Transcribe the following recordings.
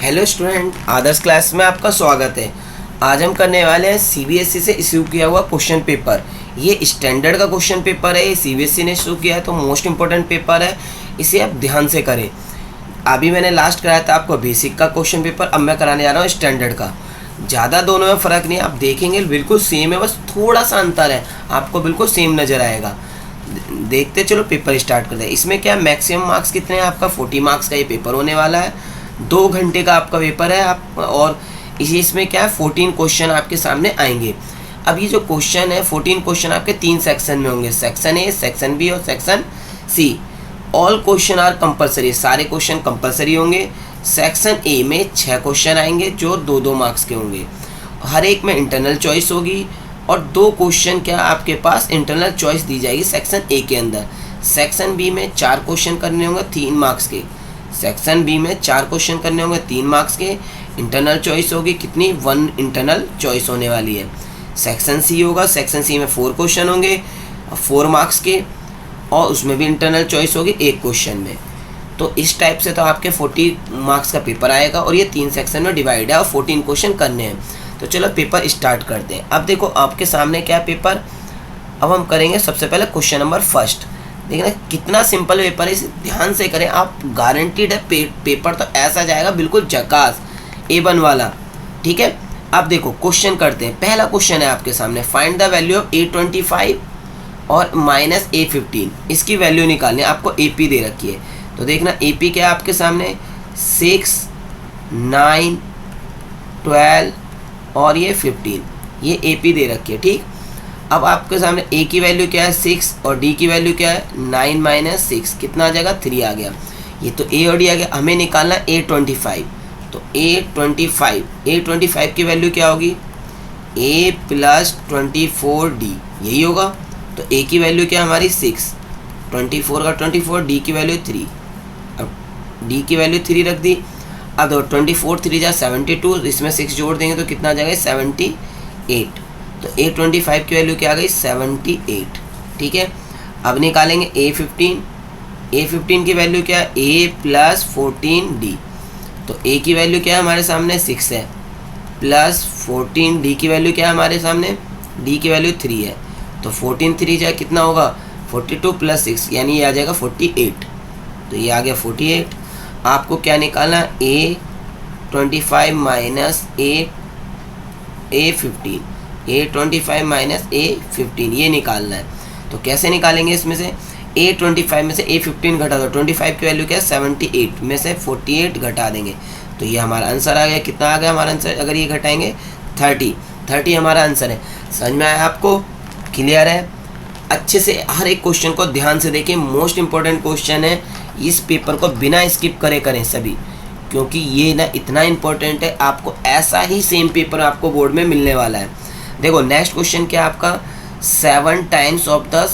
Hello student, आदर्श class में आपका स्वागत है। आज हम करने वाले हैं सीबीएसई से इशू किया हुआ क्वेश्चन पेपर। ये स्टैंडर्ड का क्वेश्चन पेपर है, ये सीबीएसई ने इशू किया है, तो मोस्ट इंपॉर्टेंट पेपर है, इसे आप ध्यान से करें। अभी मैंने लास्ट कराया था आपको बेसिक का क्वेश्चन पेपर, अब मैं कराने जा रहा हूँ स्टैंडर्ड का। ज़्यादा दोनों में फ़र्क नहीं है, आप देखेंगे बिल्कुल सेम है, बस थोड़ा सा अंतर है, आपको बिल्कुल सेम नज़र आएगा। देखते चलो पेपर स्टार्ट करते हैं। इसमें क्या मैक्सिमम मार्क्स कितने हैं आपका? 40 मार्क्स का ये पेपर होने वाला है। 2 घंटे का आपका पेपर है आप, और इसमें क्या है 14 क्वेश्चन आपके सामने आएंगे। अब ये जो क्वेश्चन है 14 क्वेश्चन आपके 3 सेक्शन में होंगे, सेक्शन ए, सेक्शन बी और section C. All question are compulsory, सारे क्वेश्चन कंपलसरी होंगे। सेक्शन ए में 6 क्वेश्चन आएंगे जो 2-2 मार्क्स के होंगे, हर एक में इंटरनल चॉइस होगी, और 2 क्वेश्चन क्या आपके पास इंटरनल चॉइस दी जाएगी सेक्शन ए के अंदर। सेक्शन बी में 4 क्वेश्चन करने होंगे 3 मार्क्स के, सेक्शन बी में 4 क्वेश्चन करने होंगे 3 मार्क्स के, इंटरनल चॉइस होगी कितनी? 1 इंटरनल चॉइस होने वाली है। सेक्शन सी होगा, सेक्शन सी में 4 क्वेश्चन होंगे 4 मार्क्स के, और उसमें भी इंटरनल चॉइस होगी 1 क्वेश्चन में। तो इस टाइप से तो आपके 40 मार्क्स का पेपर आएगा, और ये 3 सेक्शन में डिवाइड है और 14 क्वेश्चन करने हैं। तो चलो पेपर स्टार्ट करते हैं। अब देखो आपके सामने क्या पेपर, अब हम करेंगे सबसे पहले क्वेश्चन नंबर फर्स्ट। देखना कितना सिंपल पेपर है, इसे ध्यान से करें आप, गारंटीड है पेपर तो ऐसा जाएगा बिल्कुल झकास A1 वाला। ठीक है, अब देखो क्वेश्चन करते हैं। पहला क्वेश्चन है आपके सामने, find the value of A25 और -A15। इसकी वैल्यू निकालनी है, आपको AP दे रखी है। तो देखना AP क्या है आपके सामने, 6, 9, 12 और ये 15, ये AP दे रखी है। ठीक, अब आपके सामने A की वैल्यू क्या है 6, और D की वैल्यू क्या है 9 - 6, कितना आ जाएगा 3 आ गया। ये तो A और D आ गया, हमें निकालना A25। तो A25 की वैल्यू क्या होगी? A + 24D, यही होगा। तो A की वैल्यू क्या है हमारी 6, 24 का 24, D की वैल्यू 3। अब D की वैल्यू 3 रख दी। अब 24 3 जा 72, इसमें 6 जोड़ देंगे तो कितना आ जाएगा 78। तो A25 की वैल्यू क्या आ गई 78। ठीक है, अब निकालेंगे A15 की वैल्यू क्या है A + 14D। तो A की वैल्यू क्या है हमारे सामने 6 है, प्लस 14, D की वैल्यू क्या है हमारे सामने, D की वैल्यू 3 है। तो 14 3 जाए कितना होगा 42 + 6, यानी ये आ जाएगा 48। तो ये आ गया 48। आपको क्या निकालना, A25 - A15, A25 - A15 ये निकालना है। तो कैसे निकालेंगे, इसमें से A25 में से A15 घटा दो, 25 की वैल्यू क्या है 78 में से 48 घटा देंगे, तो ये हमारा आंसर आ गया। कितना आ गया हमारा आंसर, अगर ये घटाएंगे 30 हमारा आंसर है। समझ में आया आपको? क्लियर है? अच्छे से हर एक क्वेश्चन को ध्यान से देखिए, मोस्ट इंपॉर्टेंट क्वेश्चन है। इस पेपर को बिना स्किप करे करें सभी, क्योंकि ये ना इतना इम्पोर्टेंट है, आपको ऐसा ही सेम पेपर आपको बोर्ड में मिलने वाला है। देखो नेक्स्ट क्वेश्चन क्या है आपका, 7 times of the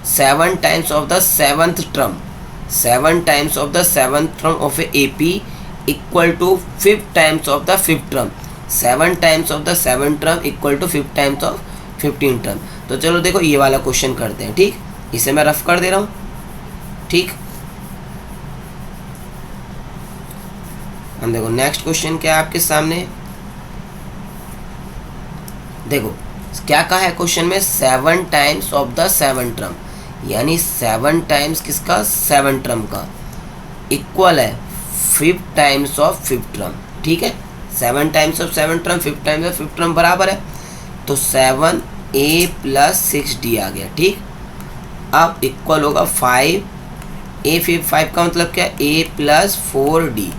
7th term, 7 times of the 7th term of a AP equal to 5 times of the 5th term. 7 times of the 7th term equal to 5 times of 15 term. तो चलो देखो ये वाला question करते हैं। ठीक, इसे मैं रफ कर दे रहा हूँ। ठीक, हम देखो नेक्स्ट क्वेश्चन क्या है आपके सामने। देखो क्या कहा है क्वेश्चन में, 7 times of the 7th term, यानी 7 टाइम्स किसका 7 टर्म का इक्वल है 5 टाइम्स ऑफ 5th टर्म। ठीक है, 7 times of 7 term 5 times of 5th term बराबर है, तो 7A + 6D आ गया। ठीक, अब इक्वल होगा 5 का मतलब क्या, A + 4D।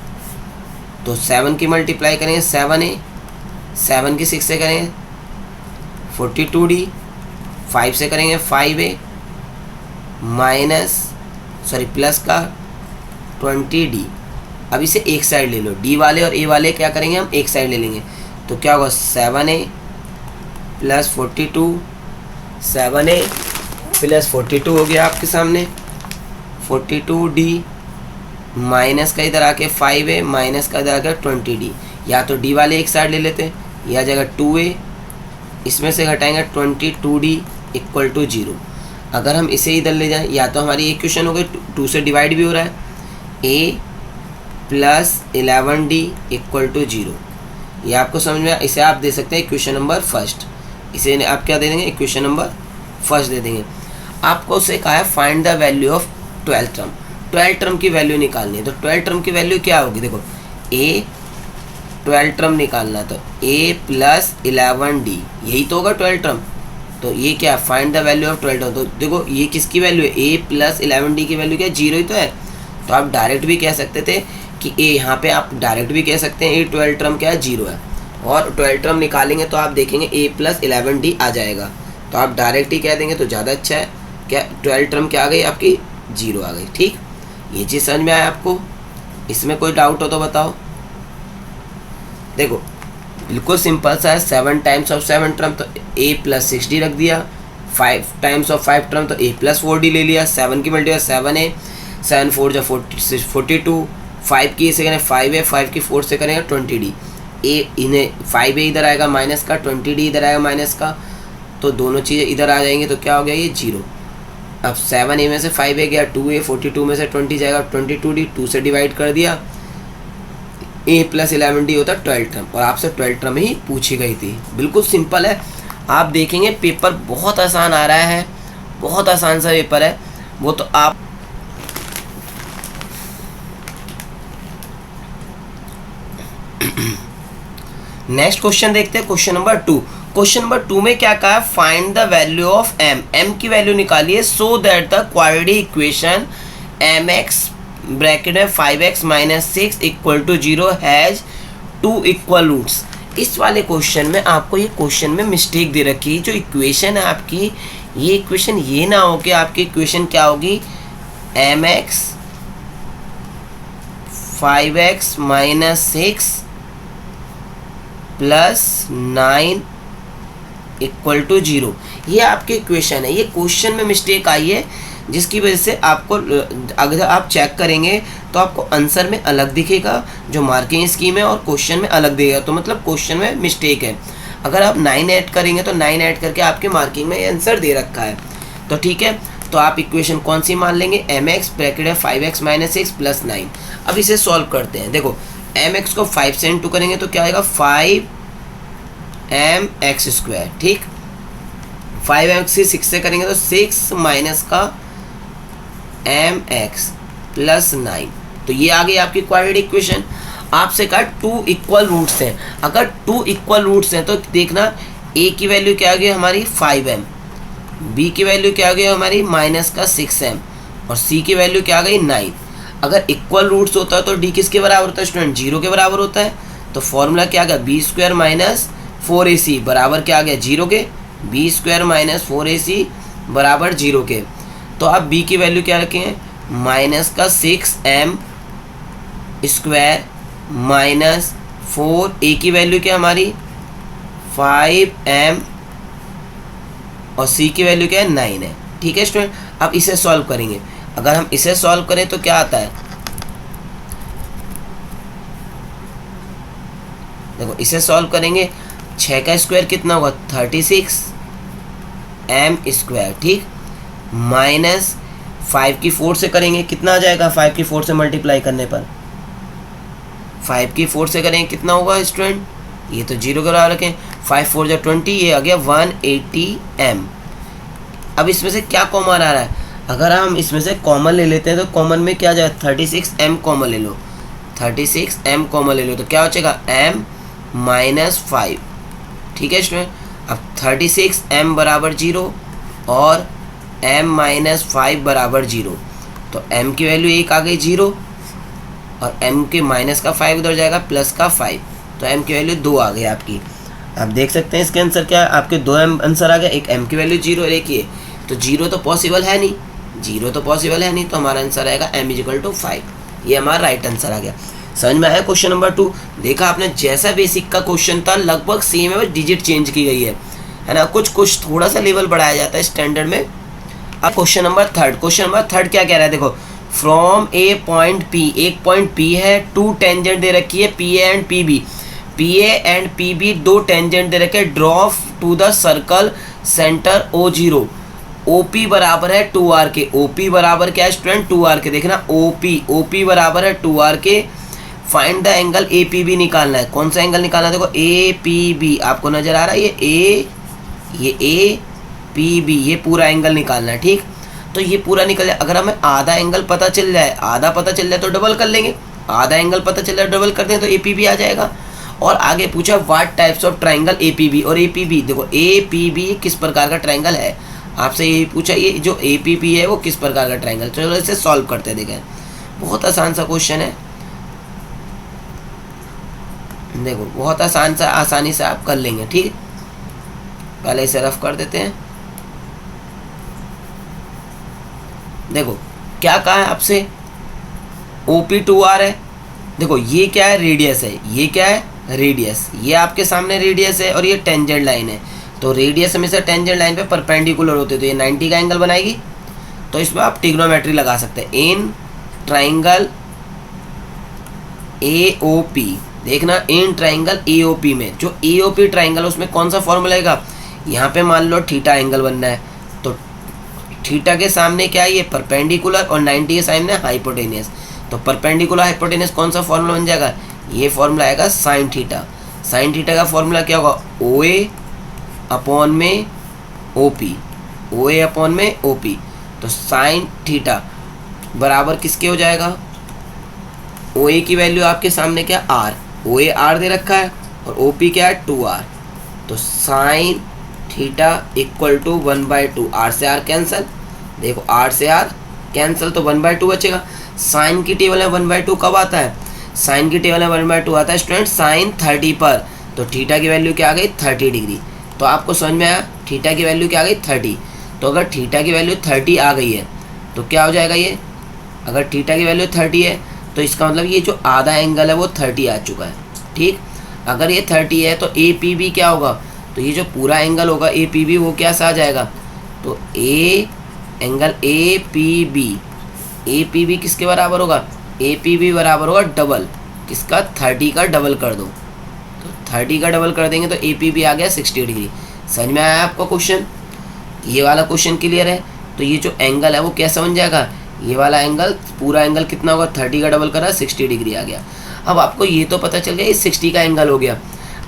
तो 7 की मल्टीप्लाई करेंगे 7A, 7 की 6 से करेंगे 42D, 5 से करेंगे 5A प्लस का 20D। अब इसे एक साइड ले लो, D वाले और A वाले क्या करेंगे हम एक साइड ले लेंगे, तो क्या होगा 7A + 42, 7A + 42 हो गया आपके सामने 42D, माइनस का इधर आके 5A, माइनस का इधर आके 20D। या तो D वाले एक साइड ले लेते, यह आ जाएगा 2A, इसमें से घटाएंगे 22D इक्वल टू 0। अगर हम इसे इधर ले जाएं, या तो हमारी इक्वेशन हो गई 2 से डिवाइड भी हो रहा है, A plus 11D equal to 0। ये आपको समझ में, इसे आप दे सकते हैं इक्वेशन नंबर फर्स्ट। इसे आप क्या दे देंगे, इक्वेशन नंबर फर्स्ट दे देंगे। आपको उसे कहा है find the value of 12th term. 12th term की वैल्यू निकालनी है, तो 12th टर्म की वैल्यू क्या होगी, देखो ए 12th टर्म निकालना है तो a प्लस 11D, यही तो होगा 12th टर्म। तो ये क्या, find the value of 12th term. तो देखो ये किसकी वैल्यू है, a प्लस 11D की वैल्यू क्या है, 0 ही तो है। तो आप डायरेक्ट भी कह सकते थे कि a, यहाँ पे आप डायरेक्ट भी कह सकते हैं a 12th टर्म क्या है, 0 है। और 12th टर्म निकालेंगे तो आप देखेंगे a प्लस 11D आ जाएगा, तो आप डायरेक्ट ही कह देंगे तो ज़्यादा अच्छा है। क्या 12th टर्म क्या आ गई आपकी, 0 आ गई। ठीक, ये चीज़ समझ में आया आपको, इसमें कोई डाउट हो तो बताओ। देखो बिल्कुल सिंपल सा है, 7 टाइम्स ऑफ 7 टर्म तो a प्लस 6D रख दिया, 5 टाइम्स ऑफ 5 टर्म तो a प्लस 4D ले लिया। 7 की मल्टीप्लाई 7 है, 7 4 जा 42, 5 की से करें 5 है, 5 की 4 से करेंगे 20D। a इन्हें 5 इधर आएगा माइनस का, 20D इधर आएगा माइनस का, तो दोनों चीज़ें इधर आ जाएंगी, तो क्या हो गया ये 0। अब 7a में से 5a गया, 2a, 42 में से 20 जाएगा 22D, 2 से डिवाइड कर दिया, a प्लस 11D होता है 12th टर्म, और आपसे 12th टर्म ही पूछी गई थी। बिल्कुल सिंपल है, आप देखेंगे पेपर बहुत आसान आ रहा है, बहुत आसान सा पेपर है वो। तो आप नेक्स्ट क्वेश्चन देखते हैं, क्वेश्चन नंबर 2। क्वेश्चन नंबर 2 में क्या कहा है, find the value of m की वैल्यू निकालिए so that the quadratic equation mx bracket में 5x minus 6 equal to 0 has 2 equal roots. इस वाले क्वेश्चन में आपको ये क्वेश्चन में मिस्टेक दे रखी है, जो इक्वेशन है आपकी, ये इक्वेशन ये ना हो कि आपकी इक्वेशन क्या होगी, mx 5x minus 6 plus 9 equal to 0। ये आपकी इक्वेशन है, ये क्वेश्चन में मिस्टेक आई है, जिसकी वजह से आपको अगर आप चेक करेंगे तो आपको आंसर में अलग दिखेगा, जो मार्किंग स्कीम है, और क्वेश्चन में अलग देगा, तो मतलब क्वेश्चन में मिस्टेक है। अगर आप 9 ऐड करेंगे तो 9 ऐड करके आपके मार्किंग में ये आंसर दे रखा है। तो ठीक है, तो आप इक्वेशन कौन सी मान लेंगे, mx ब्रैकेट है 5x माइनस 6 प्लस 9। अब इसे सॉल्व करते हैं। देखो mx को 5 से इंटू करेंगे तो क्या आएगा, 5mx स्क्वायर। ठीक, 5mx से 6 से करेंगे तो 6 माइनस का mx प्लस 9, तो ये आ गई आपकी क्वाड्रेटिक इक्वेशन। आपसे कहा 2 इक्वल रूट्स हैं, अगर 2 इक्वल रूट्स हैं तो देखना a की वैल्यू क्या आ गई हमारी 5m, b की वैल्यू क्या आ गई हमारी माइनस का 6m, और c की वैल्यू क्या आ गई 9। अगर इक्वल रूट्स होता है तो d किसके बराबर होता है स्टूडेंट, 0 के बराबर होता है। तो फॉर्मूला क्या आ गया, बी स्क्वायर माइनस 4ac बराबर क्या आ गया 0 के, बी स्क्वायर माइनस 4ac बराबर 0 के। तो आप b की वैल्यू क्या रखे हैं, माइनस का 6m स्क्वायर माइनस 4a की वैल्यू क्या हमारी 5m, और c की वैल्यू क्या है 9 है। ठीक है स्टूडेंट, अब इसे सॉल्व करेंगे। अगर हम इसे सॉल्व करें तो क्या आता है, देखो इसे सॉल्व करेंगे, 6 का स्क्वायर कितना होगा 36m स्क्वायर। ठीक, माइनस 5 की 4 से करेंगे कितना आ जाएगा, 5 की 4 से मल्टीप्लाई करने पर 5 की 4 से करेंगे कितना होगा स्टूडेंट, ये तो 0 के बराबर रखें, 5 4 जा 20, ये आ गया 180m। अब इसमें से क्या कॉमन आ रहा है, अगर हम इसमें से कॉमन ले लेते हैं तो कॉमन में क्या जाए 36m कॉमन ले लो, 36m कॉमन ले लो तो क्या हो जाएगा m माइनस 5। ठीक है स्टूडेंट, अब 36m बराबर 0 और m माइनस 5 बराबर 0, तो m की वैल्यू 1 आ गई 0, और m के माइनस का 5 उधर जाएगा प्लस का 5, तो m की वैल्यू 2 आ गई आपकी। आप देख सकते हैं इसके आंसर क्या है, आपके 2 m आंसर आ गया, एक m की वैल्यू 0 और एक ये, तो 0 तो पॉसिबल है नहीं, 0 तो पॉसिबल है नहीं, तो हमारा आंसर आएगा m = 5। ये हमारा राइट आंसर आ गया। समझ में आया क्वेश्चन नंबर 2। देखा आपने, जैसा बेसिक का क्वेश्चन था लगभग सेम है, बस डिजिट चेंज की गई है ना, कुछ थोड़ा सा लेवल बढ़ाया जाता है स्टैंडर्ड में। अब क्वेश्चन नंबर 3, क्वेश्चन नंबर 3 क्या कह रहा है, देखो फ्रॉम ए पॉइंट P, एक पॉइंट P है, 2 टेंजेंट दे रखी है PA and PB, PA and PB 2 tangent दे रखे, draw to the circle centre O0, OP बराबर है 2R के, OP बराबर क्या है स्टूडेंट 2R के। देखना OP बराबर है 2R के, find the angle A P B निकालना है। कौन सा एंगल निकालना है? देखो ए पी बी आपको नजर आ रहा है, ये ए पी बी, ये पूरा एंगल निकालना है। ठीक, तो ये पूरा निकल जाए। अगर हमें आधा एंगल पता चल जाए, आधा पता चल जाए तो डबल कर लेंगे, आधा एंगल पता चल जाए डबल कर दें तो ए पी बी आ जाएगा। और आगे पूछा what types of triangle A P B, और ए पी बी देखो ए पी बी किस प्रकार का ट्राइंगल है, आपसे यही पूछा, ये जो ए पी बी है वो किस प्रकार का ट्राइंगल। चलो इसे सॉल्व करते हैं। देखें बहुत आसान सा क्वेश्चन है, देखो बहुत आसानी से आप कर लेंगे। ठीक, पहले इसे रफ कर देते हैं। देखो क्या कहा है आपसे, OP2R है। देखो ये क्या है? रेडियस है। ये क्या है? रेडियस। ये आपके सामने रेडियस है और ये टेंजेंट लाइन है। तो रेडियस हमेशा टेंजेंट लाइन पे परपेंडिकुलर होते हैं, तो ये 90 का एंगल बनाएगी। तो इसमें आप ट्रिग्नोमेट्री लगा सकते हैं। इन ट्राइंगल AOP, देखना इन ट्राइंगल AOP में, जो AOP ट्राइंगल है उसमें कौन सा फॉर्मूला आएगा? यहाँ पे मान लो थीटा एंगल बनना है, तो थीटा के सामने क्या है? ये परपेंडिकुलर, और 90 के सामने हाइपोटेनियस। तो परपेंडिकुलर हाइपोटेनियस कौन सा फॉर्मूला बन जाएगा? ये फॉर्मूला आएगा साइन थीटा। साइन थीटा का फॉर्मूला क्या होगा? OA अपॉन में OP, OA अपॉन में OP। तो साइन थीटा बराबर किसके हो जाएगा? OA की वैल्यू आपके सामने क्या? R, OA R दे रखा है, और OP क्या है? 2R। तो sine theta equal to 1/2, R से R कैंसल, देखो R से R कैंसल, तो 1/2 बचेगा। साइन की टेबल में 1/2 कब आता है? साइन की टेबल में 1/2 आता है स्टूडेंट साइन 30 पर। तो थीटा की वैल्यू क्या आ गई? 30 डिग्री। तो आपको समझ में आया थीटा की वैल्यू क्या आ गई? 30। तो अगर थीटा की वैल्यू 30 आ गई है तो क्या हो जाएगा ये? अगर थीटा की वैल्यू 30 है तो इसका मतलब ये जो आधा एंगल है वो 30 आ चुका है। ठीक, अगर ये 30 है तो ए पी बी क्या होगा? तो ये जो पूरा एंगल होगा ए पी बी वो क्या सा आ जाएगा? तो एंगल ए पी बी किसके बराबर होगा? ए पी बी बराबर होगा डबल किसका? 30 का डबल कर दो, तो 30 का डबल कर देंगे तो ए पी बी आ गया 60 डिग्री। समझ में आया आपको क्वेश्चन? ये वाला क्वेश्चन क्लियर है? तो ये जो एंगल है वो कैसा बन जाएगा? ये वाला एंगल, पूरा एंगल कितना होगा? 30 का डबल करा 60 डिग्री आ गया। अब आपको ये तो पता चल गया ये 60 का एंगल हो गया।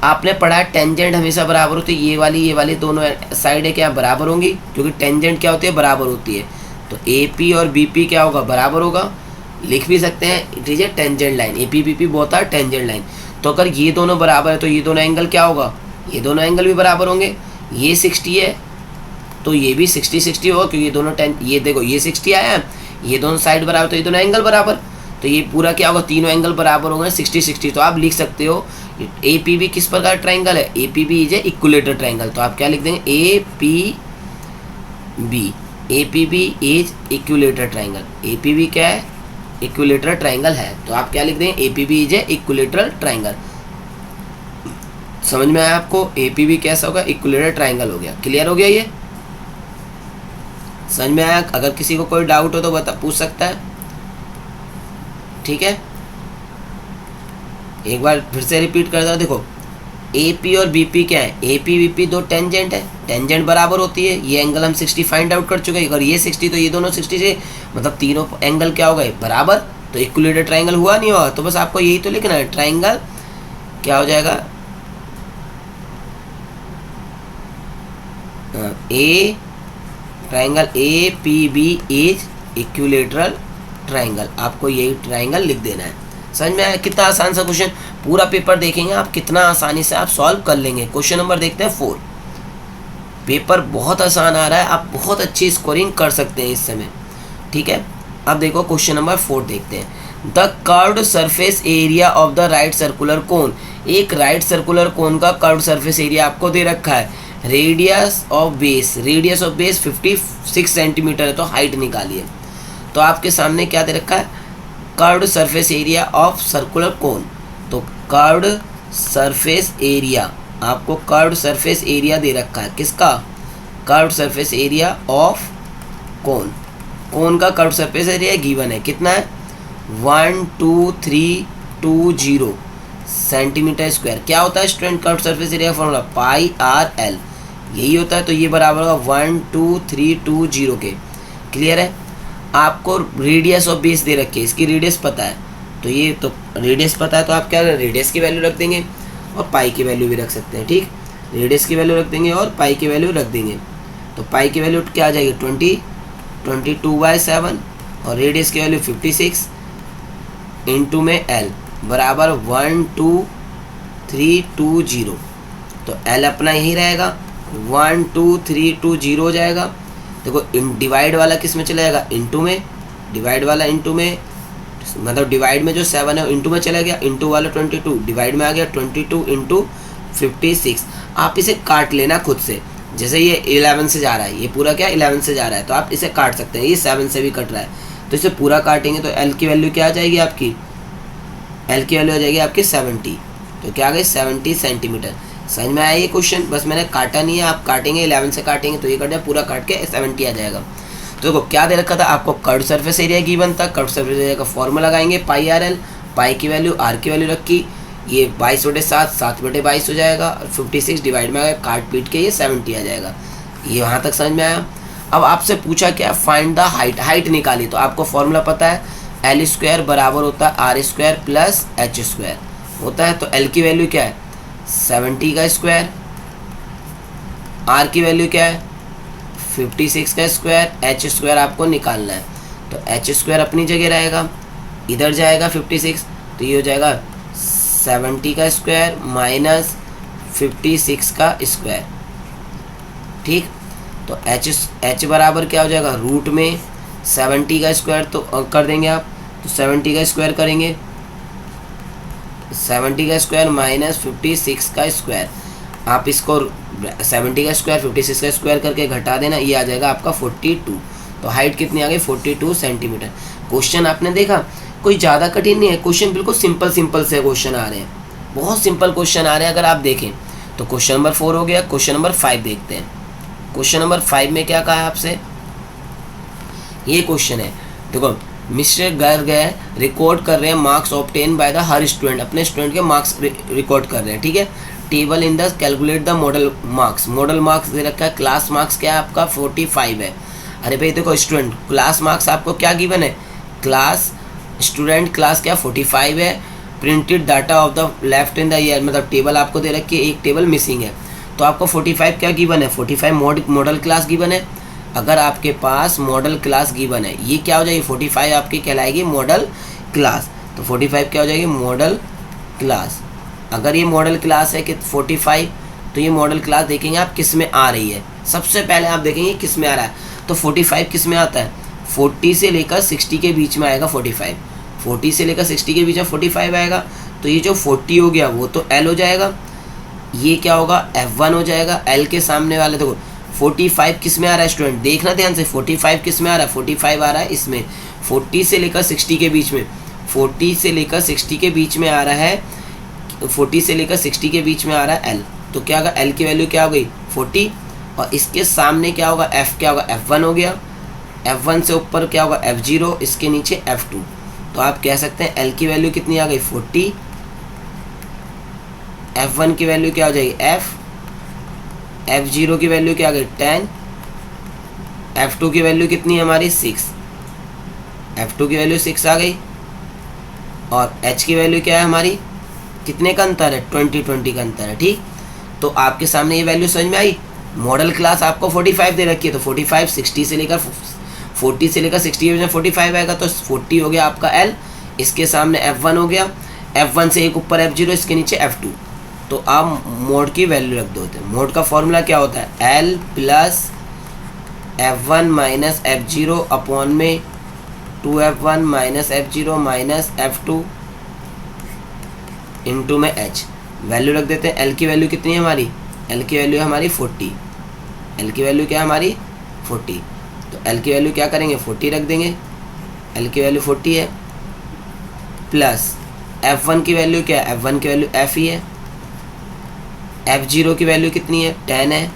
आपने पढ़ा टेंजेंट हमेशा बराबर होती है, ये वाली दोनों साइड है क्या? बराबर होंगी, क्योंकि टेंजेंट क्या होती है? बराबर होती है। तो AP और BP क्या होगा? बराबर होगा। लिख भी सकते हैं it is a tangent line, AP BP both are tangent line. तो अगर ये दोनों बराबर है तो ये दोनों एंगल क्या होगा? ये दोनों एंगल भी बराबर होंगे। ये 60 है तो ये भी 60 होगा, क्योंकि ये दोनों ये देखो ये 60 आया है, ये दोनों साइड बराबर, तो ये दोनों एंगल बराबर, तो ये पूरा क्या होगा? तीनों एंगल बराबर होंगे 60। तो आप लिख सकते हो APB किस प्रकार ट्राइंगल है? APB is a equilateral triangle. तो आप क्या लिख देंगे? APB is equilateral triangle. APB क्या है? इक्विलेटरल ट्राइंगल है। तो आप क्या लिख देंगे? APB is a equilateral triangle. समझ में आया आपको? APB कैसा होगा? इक्विलेटरल ट्राइंगल हो गया। क्लियर हो गया ये? समझ में आया? अगर किसी को कोई डाउट हो तो पूछ सकता है। ठीक है, एक बार फिर से रिपीट कर दो। देखो AP और BP क्या है? AP BP दो टेंजेंट है, टेंजेंट बराबर होती है। ये एंगल हम 60 फाइंड आउट कर चुके हैं। अगर ये 60 तो ये दोनों 60 से, मतलब तीनों एंगल क्या हो गए? बराबर। तो इक्विलेटरल ट्राइंगल हुआ नहीं हुआ? तो बस आपको यही तो लिखना है, ट्राइंगल क्या हो जाएगा? Triangle APB is equilateral triangle. आपको यही ट्राइंगल लिख देना है। समझ में आया? कितना आसान सा क्वेश्चन, पूरा पेपर देखेंगे आप कितना आसानी से आप सॉल्व कर लेंगे। क्वेश्चन नंबर देखते हैं 4। पेपर बहुत आसान आ रहा है, आप बहुत अच्छी स्कोरिंग कर सकते हैं इस समय। ठीक है, अब देखो क्वेश्चन नंबर 4 देखते हैं। The curved surface area of the right circular cone. एक राइट सर्कुलर कोन का कर्व्ड सरफेस एरिया आपको दे रखा है। रेडियस ऑफ बेस 56 सेंटीमीटर है, तो हाइट निकालिए। तो आपके सामने क्या दे रखा है? Curved surface area of circular cone. तो कर्व्ड सरफेस एरिया, आपको कर्व्ड सरफेस एरिया दे रखा है। किसका? Curved surface area of cone. Cone का कर्व्ड सरफेस एरिया गिवन है, कितना है? 12320 सेंटीमीटर स्क्वायर। क्या होता है student curved surface area formula? πRL, यही होता है। तो ये बराबर होगा 12320 के। क्लियर है? आपको रेडियस ऑफ बेस दे रखी है, इसकी रेडियस पता है तो ये तो रेडियस पता है, तो आप क्या रेडियस की वैल्यू रख देंगे और पाई की वैल्यू भी रख सकते हैं। ठीक, रेडियस की वैल्यू रख देंगे और पाई की वैल्यू रख देंगे। तो पाई की वैल्यू क्या आ जाएगी 22/7 और रेडियस की वैल्यू 56 इंटू में एल बराबर 12320। तो एल अपना यही रहेगा 12320 हो जाएगा। देखो डिवाइड वाला किस में चला जाएगा, इंटू में, डिवाइड वाला इंटू में, मतलब डिवाइड में जो 7 है इंटू में चला गया, इंटू वाला 22 डिवाइड में आ गया 22 इंटू 56। आप इसे काट लेना खुद से, जैसे ये 11 से जा रहा है, ये पूरा क्या 11 से जा रहा है, तो आप इसे काट सकते हैं। ये 7 से भी कट रहा है, तो इसे पूरा काटेंगे तो एल की वैल्यू क्या आ जाएगी आपकी, एल की वैल्यू आ जाएगी आपकी 70। तो क्या आ गई 70 सेंटीमीटर। समझ में आया ये क्वेश्चन, बस मैंने काटा नहीं है, आप काटेंगे 11 से काटेंगे तो ये कट जाए, पूरा काट के 70 आ जाएगा। तो देखो क्या दे रखा था आपको, कर्व सरफेस एरिया गिवन था, कर्व सरफेस एरिया का फॉर्मूला लगाएंगे पाई आर एल, पाई की वैल्यू आर की वैल्यू रखी, ये 22/7 7/22 हो जाएगा और 56 डिवाइड में आएगा, काट पीट के ये 70 आ जाएगा। ये वहाँ तक समझ में आया। अब आपसे पूछा क्या, फाइंड द हाइट, हाइट निकाली, तो आपको फॉर्मूला पता है एल स्क्वायर बराबर होता है R square plus H square होता है। तो एल की वैल्यू क्या है 70 का स्क्वायर, आर की वैल्यू क्या है 56 का स्क्वायर, एच स्क्वायर आपको निकालना है। तो एच स्क्वायर अपनी जगह रहेगा, इधर जाएगा 56, तो ये हो जाएगा 70 का स्क्वायर माइनस 56 का स्क्वायर। ठीक, तो एच बराबर क्या हो जाएगा, रूट में 70 का स्क्वायर तो कर देंगे आप, तो 70 का स्क्वायर करेंगे, 70 का स्क्वायर माइनस 56 का स्क्वायर, आप इसको 70 का स्क्वायर 56 का स्क्वायर करके घटा देना, ये आ जाएगा आपका 42। तो हाइट कितनी आ गई 42 सेंटीमीटर। क्वेश्चन आपने देखा कोई ज़्यादा कठिन नहीं है, क्वेश्चन बिल्कुल सिंपल सिंपल से क्वेश्चन आ रहे हैं, बहुत सिंपल क्वेश्चन आ रहे हैं। अगर आप देखें तो क्वेश्चन नंबर 4 हो गया। क्वेश्चन नंबर 5 देखते हैं। क्वेश्चन नंबर 5 में क्या कहा है आपसे, ये क्वेश्चन है, देखो मिस्टर गर्ग है, रिकॉर्ड कर रहे हैं marks obtain by the her student, अपने स्टूडेंट के मार्क्स रिकॉर्ड कर रहे हैं। ठीक है, table in the calculate the modal marks, modal marks दे रखा है, क्लास मार्क्स क्या है आपका 45 है। अरे भाई देखो स्टूडेंट क्लास मार्क्स आपको क्या गिवन है, क्लास स्टूडेंट क्लास क्या 45 है, printed data of the left in the year, मतलब टेबल आपको दे रखी है, एक टेबल मिसिंग है, तो आपको 45 क्या गिवन है 45 मॉडल क्लास गिवन है। अगर आपके पास मॉडल क्लास गिवन है, ये क्या हो जाएगी 45 आपकी कहलाएगी मॉडल क्लास, तो 45 क्या हो जाएगी मॉडल क्लास। अगर ये मॉडल क्लास है कि 45, तो ये मॉडल क्लास देखेंगे आप किस में आ रही है, सबसे पहले आप देखेंगे किस में आ रहा है, तो 45 किस में आता है 40 से लेकर 60 के बीच में आएगा 45, 40 से लेकर 60 के बीच में 45 आएगा। तो ये जो 40 हो गया वो तो L हो जाएगा, ये क्या होगा F1 हो जाएगा। L के सामने वाले देखो 45 किस में आ रहा है स्टूडेंट, देखना ध्यान से, 45 किस में आ रहा है 45 आ रहा है इसमें, 40 से लेकर 60 के बीच में, 40 से लेकर 60 के बीच में आ रहा है, 40 से लेकर 60 के बीच में आ रहा है L। तो क्या होगा L की वैल्यू क्या हो गई 40, और इसके सामने क्या होगा F, क्या होगा F1 हो गया, F1 से ऊपर क्या होगा F0, इसके नीचे F2। तो आप कह सकते हैं L की वैल्यू कितनी आ गई 40, F1 की वैल्यू क्या हो जाएगी F, F0 की वैल्यू क्या आ गई 10, F2 की वैल्यू कितनी है हमारी 6, F2 की वैल्यू 6 आ गई, और H की वैल्यू क्या है हमारी, कितने का अंतर है 20 का अंतर है। ठीक, तो आपके सामने ये वैल्यू समझ में आई। मॉडल क्लास आपको 45 दे रखी है, तो 45 60 से लेकर 40 से लेकर 60 में 45 आएगा, तो 40 हो गया आपका L, इसके सामने F1 हो गया, F1 से एक ऊपर F0, इसके नीचे F2। तो आप मोड की वैल्यू रख दो, मोड का फॉर्मूला क्या होता है L plus F1 minus F0 upon में 2F1 minus F0 minus F2 into में H। वैल्यू रख देते हैं, L की वैल्यू कितनी है हमारी, L की वैल्यू है हमारी 40, L की वैल्यू क्या है हमारी 40, तो L की वैल्यू क्या करेंगे 40 रख देंगे, L की वैल्यू 40 है, प्लस F1 की वैल्यू क्या है, F1 की वैल्यू F ही है, F0 की वैल्यू कितनी है 10 है,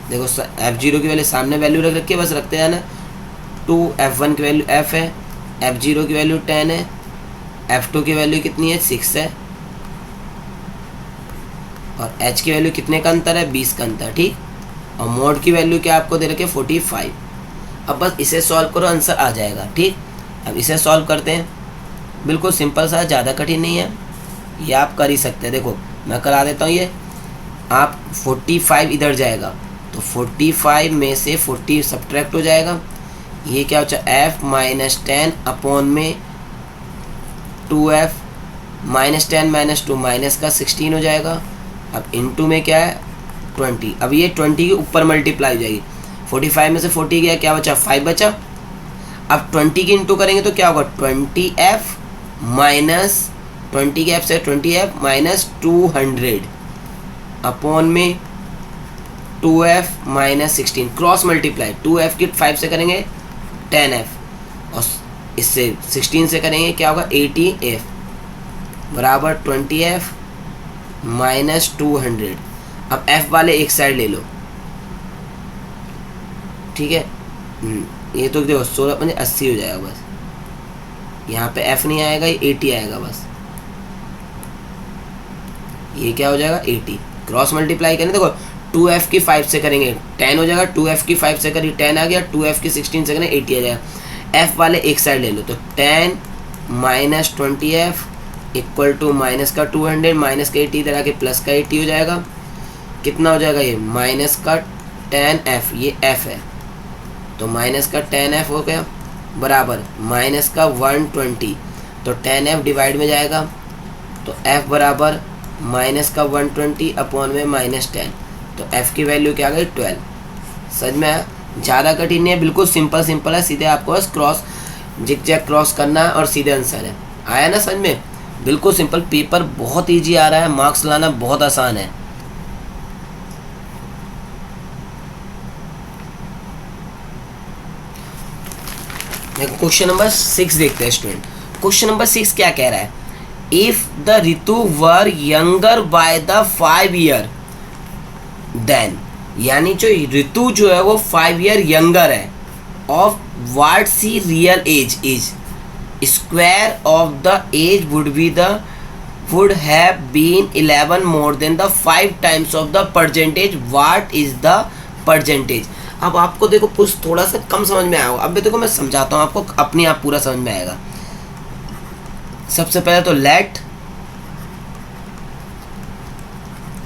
देखो F0 की वैल्यू सामने वैल्यू रख रखी है, बस रखते जाना, 2 F1 की वैल्यू F है, F0 की वैल्यू 10 है, F2 की वैल्यू कितनी है 6 है, और H की वैल्यू कितने का अंतर है 20 का अंतर। ठीक, और मोड की वैल्यू क्या आपको दे रखे 45। अब बस इसे सॉल्व करो, आंसर आ जाएगा। ठीक, अब इसे सॉल्व करते हैं, बिल्कुल सिंपल सा, ज़्यादा कठिन नहीं है, ये आप कर ही सकते हैं। देखो मैं करा देता हूँ। ये आप 45 इधर जाएगा तो 45 में से 40 सब्ट्रैक्ट हो जाएगा। ये क्या हो जाए f माइनस 10 अपॉन में 2f माइनस 10 माइनस 2 माइनस का 16 हो जाएगा। अब इनटू में क्या है 20। अब ये 20 के ऊपर मल्टीप्लाई हो जाएगी। 45 में से 40 गया, क्या बचा 5 बचा। अब 20 की इंटू करेंगे तो क्या होगा 20f माइनस 20 के f से 20f माइनस 200 अपॉन में 2f minus 16 cross multiply. 2f की 5 से करेंगे 10f और इससे 16 से करेंगे क्या होगा 80f बराबर 20f माइनस 200। अब f वाले एक साइड ले लो, ठीक है। ये तो देखो 16 पंजे 80 हो जाएगा बस, यहाँ पे f नहीं आएगा, ये 80 आएगा बस। ये क्या हो जाएगा 80 क्रॉस मल्टीप्लाई करें। देखो 2f की 5 से करेंगे 10 हो जाएगा, 2f की 5 से करी 10 आ गया, 2f की 16 से करें 80 आ जाएगा। f वाले एक साइड ले लो तो 10 minus 20f equal to minus का 200 माइनस का 80 इधर आके प्लस का 80 हो जाएगा। कितना हो जाएगा ये माइनस का 10f, ये f है तो माइनस का 10f हो गया बराबर माइनस का 120 तो 10f डिवाइड में जाएगा तो f बराबर माइनस का 120 अपॉन में माइनस 10 तो f की वैल्यू क्या आ गई 12। समझ में आया? ज़्यादा कठिन नहीं है, बिल्कुल सिंपल है। सीधे आपको बस क्रॉस जिग जैग क्रॉस करना है और सीधे आंसर है। आया ना समझ में? बिल्कुल सिंपल। पेपर बहुत इजी आ रहा है, मार्क्स लाना बहुत आसान है। देखो क्वेश्चन नंबर 6 देखते हैं स्टूडेंट। क्वेश्चन नंबर 6 क्या कह रहा है, if the Ritu were younger by the 5 year then, यानी जो ऋतु जो है वो 5 ईयर यंगर है of what she real age is, square of the age would have been 11 more than the 5 times of the percentage, what is the percentage. अब आपको देखो कुछ थोड़ा सा कम समझ में आया होगा। अब देखो मैं समझाता हूँ आपको, अपने आप पूरा समझ में आएगा। सबसे पहले तो लेट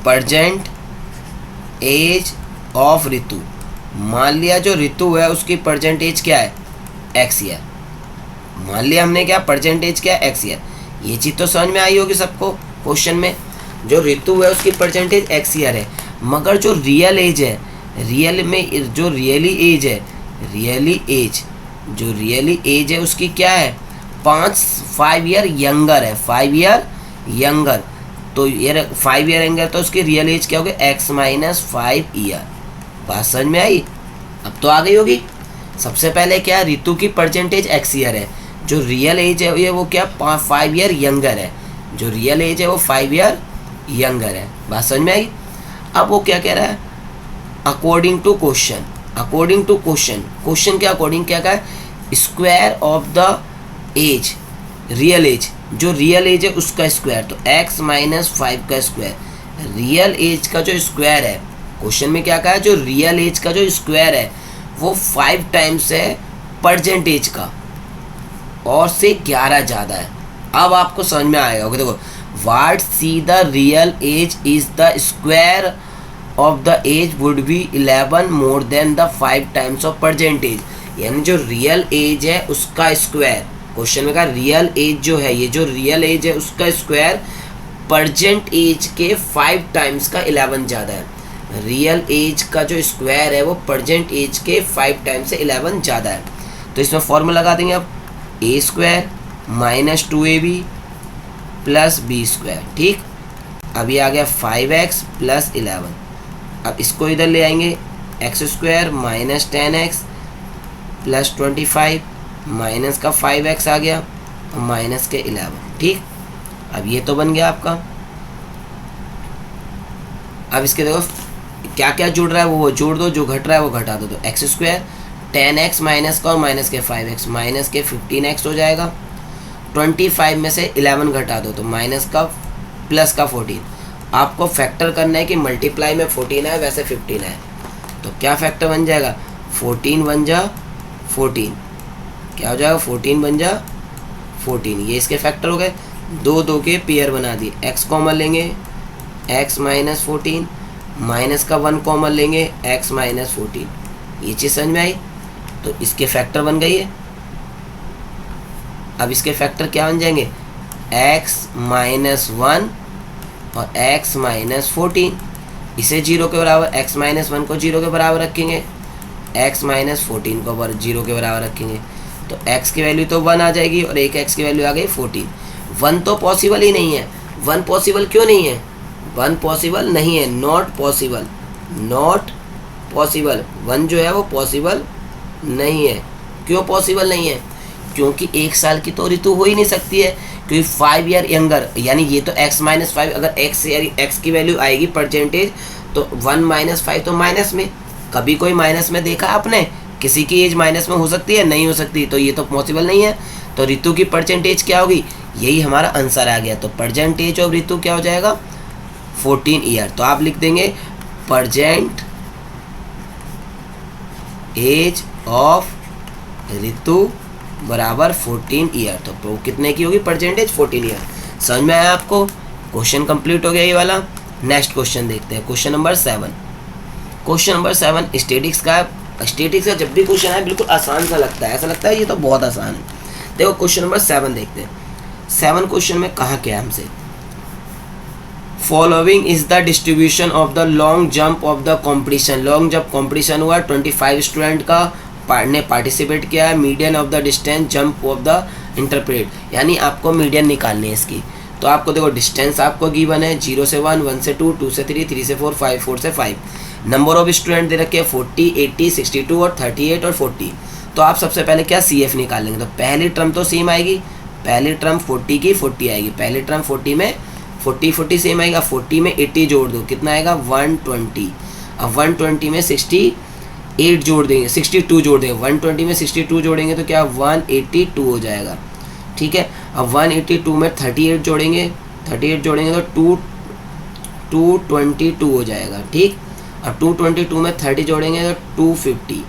परसेंट एज ऑफ ऋतु, मान लिया जो ऋतु है उसकी परसेंटेज क्या है x ईयर। मान लिया हमने क्या परसेंटेज क्या है x ईयर। ये चीज़ तो समझ में आई होगी सबको। क्वेश्चन में जो ऋतु है उसकी परसेंटेज x ईयर है, मगर जो रियल एज है, रियल में जो रियली एज है, जो रियली एज है उसकी क्या है 5 ईयर यंगर है, 5 ईयर यंगर। तो ये 5 ईयर यंगर तो उसकी रियल एज क्या होगी x माइनस 5 ईयर। बात समझ में आई? अब तो आ गई होगी। सबसे पहले क्या ऋतु की परसेंटेज x ईयर है, जो रियल एज है ये वो क्या 5 ईयर यंगर है, जो रियल एज है वो 5 ईयर यंगर है। बात समझ में आई? अब वो क्या कह रहा है according to question, according to question, question के अकॉर्डिंग क्या कहा है square of the age, real age, जो रियल एज है उसका स्क्वायर, तो x माइनस 5 का स्क्वायर, रियल एज का जो स्क्वायर है। क्वेश्चन में क्या कहा है जो रियल एज का जो स्क्वायर है वो 5 टाइम्स है परसेंटेज का और से 11 ज़्यादा है। अब आपको समझ में आएगा। ओके देखो what she the real age is the square of the age would be 11 more than the 5 times of percentage, यानी जो रियल एज है उसका स्क्वायर। क्वेश्चन में कहा रियल एज जो है, ये जो रियल एज है उसका स्क्वायर परसेंट एज के 5 टाइम्स का 11 ज़्यादा है। रियल एज का जो स्क्वायर है वो परसेंट एज के 5 टाइम्स से 11 ज़्यादा है। तो इसमें फॉर्मूला लगा देंगे अब A square minus 2ab plus B square. ठीक, अब ये आ गया 5x प्लस 11। अब इसको इधर ले आएंगे x square minus 10x plus 25 minus का 5x आ गया और माइनस के 11। ठीक, अब ये तो बन गया आपका। अब इसके देखो क्या क्या जुड़ रहा है वो जोड़ दो, जो घट रहा है वो घटा दो। तो एक्स स्क्वायर 10x माइनस का और माइनस के 5x माइनस के 15x हो जाएगा। 25 में से 11 घटा दो तो माइनस का प्लस का 14। आपको फैक्टर करना है कि मल्टीप्लाई में 14 है वैसे 15 है, तो क्या फैक्टर बन जाएगा 14 बन जा 14, क्या हो जाएगा 14 बन जा 14, ये इसके फैक्टर हो गए। दो दो के पेयर बना दिए, x कॉमन लेंगे x माइनस 14, माइनस का 1 कॉमन लेंगे x माइनस 14, ये चीज़ समझ में आई। तो इसके फैक्टर बन गई है। अब इसके फैक्टर क्या बन जाएंगे, x माइनस 1 और x माइनस 14, इसे 0 के बराबर, x माइनस 1 को 0 के बराबर रखेंगे, x माइनस 14 को 0 के बराबर रखेंगे, तो x की वैल्यू तो 1 आ जाएगी और एक x की वैल्यू आ गई 14। 1 तो पॉसिबल ही नहीं है। 1 पॉसिबल क्यों नहीं है, 1 पॉसिबल नहीं है, नॉट पॉसिबल, नॉट पॉसिबल। 1 जो है वो पॉसिबल नहीं है। क्यों पॉसिबल नहीं है, क्योंकि 1 साल की तो ऋतु हो ही नहीं सकती है, क्योंकि 5 ईयर यंगर, यानी ये तो x माइनस 5, अगर x की वैल्यू आएगी परसेंटेज तो 1 माइनस 5 तो माइनस में। कभी कोई माइनस में देखा आपने, किसी की एज माइनस में हो सकती है, नहीं हो सकती, तो ये तो पॉसिबल नहीं है। तो ऋतु की परसेंटेज क्या होगी, यही हमारा आंसर आ गया। तो परसेंटेज ऑफ ऋतु क्या हो जाएगा, 14 ईयर। तो आप लिख देंगे परसेंट एज ऑफ ऋतु बराबर 14 ईयर। तो कितने की होगी परसेंटेज, 14 ईयर। समझ में आया आपको, क्वेश्चन कंप्लीट हो गया ये वाला। नेक्स्ट क्वेश्चन देखते हैं, question number 7। Question number 7 statics का। स्टैटिक्स का जब भी क्वेश्चन है बिल्कुल आसान सा लगता है, ऐसा लगता है ये तो बहुत आसान है। देखो क्वेश्चन नंबर 7 देखते हैं। 7 क्वेश्चन में कहा क्या हमसे, following is the distribution of the long jump of the competition. Long jump competition हुआ, 25 स्टूडेंट का ने पार्टिसिपेट किया है। Median of the distance jump of the interpret, यानी आपको मीडियन निकालनी है इसकी। तो आपको देखो डिस्टेंस आपको गिवन है 0 से 1, 1 से 2, 2 से 3, 3 से 4, 4 से 5। नंबर ऑफ स्टूडेंट दे रखे हैं 40, 80, 62 और 38 और 40। तो आप सबसे पहले क्या CF निकालेंगे, तो पहली टर्म तो सेम आएगी, पहली टर्म 40 की 40 आएगी, पहली टर्म 40 में 40 सेम आएगा, 40 में 80 जोड़ दो, कितना आएगा 120। अब 120 में 68 जोड़ देंगे, 62 जोड़ देंगे, 120 में 62 जोड़ेंगे तो क्या 182 हो जाएगा। ठीक है, अब 182 में 38 जोड़ेंगे, 38 जोड़ेंगे तो 222 हो जाएगा। ठीक, अब 222 में 30 जोड़ेंगे तो 250,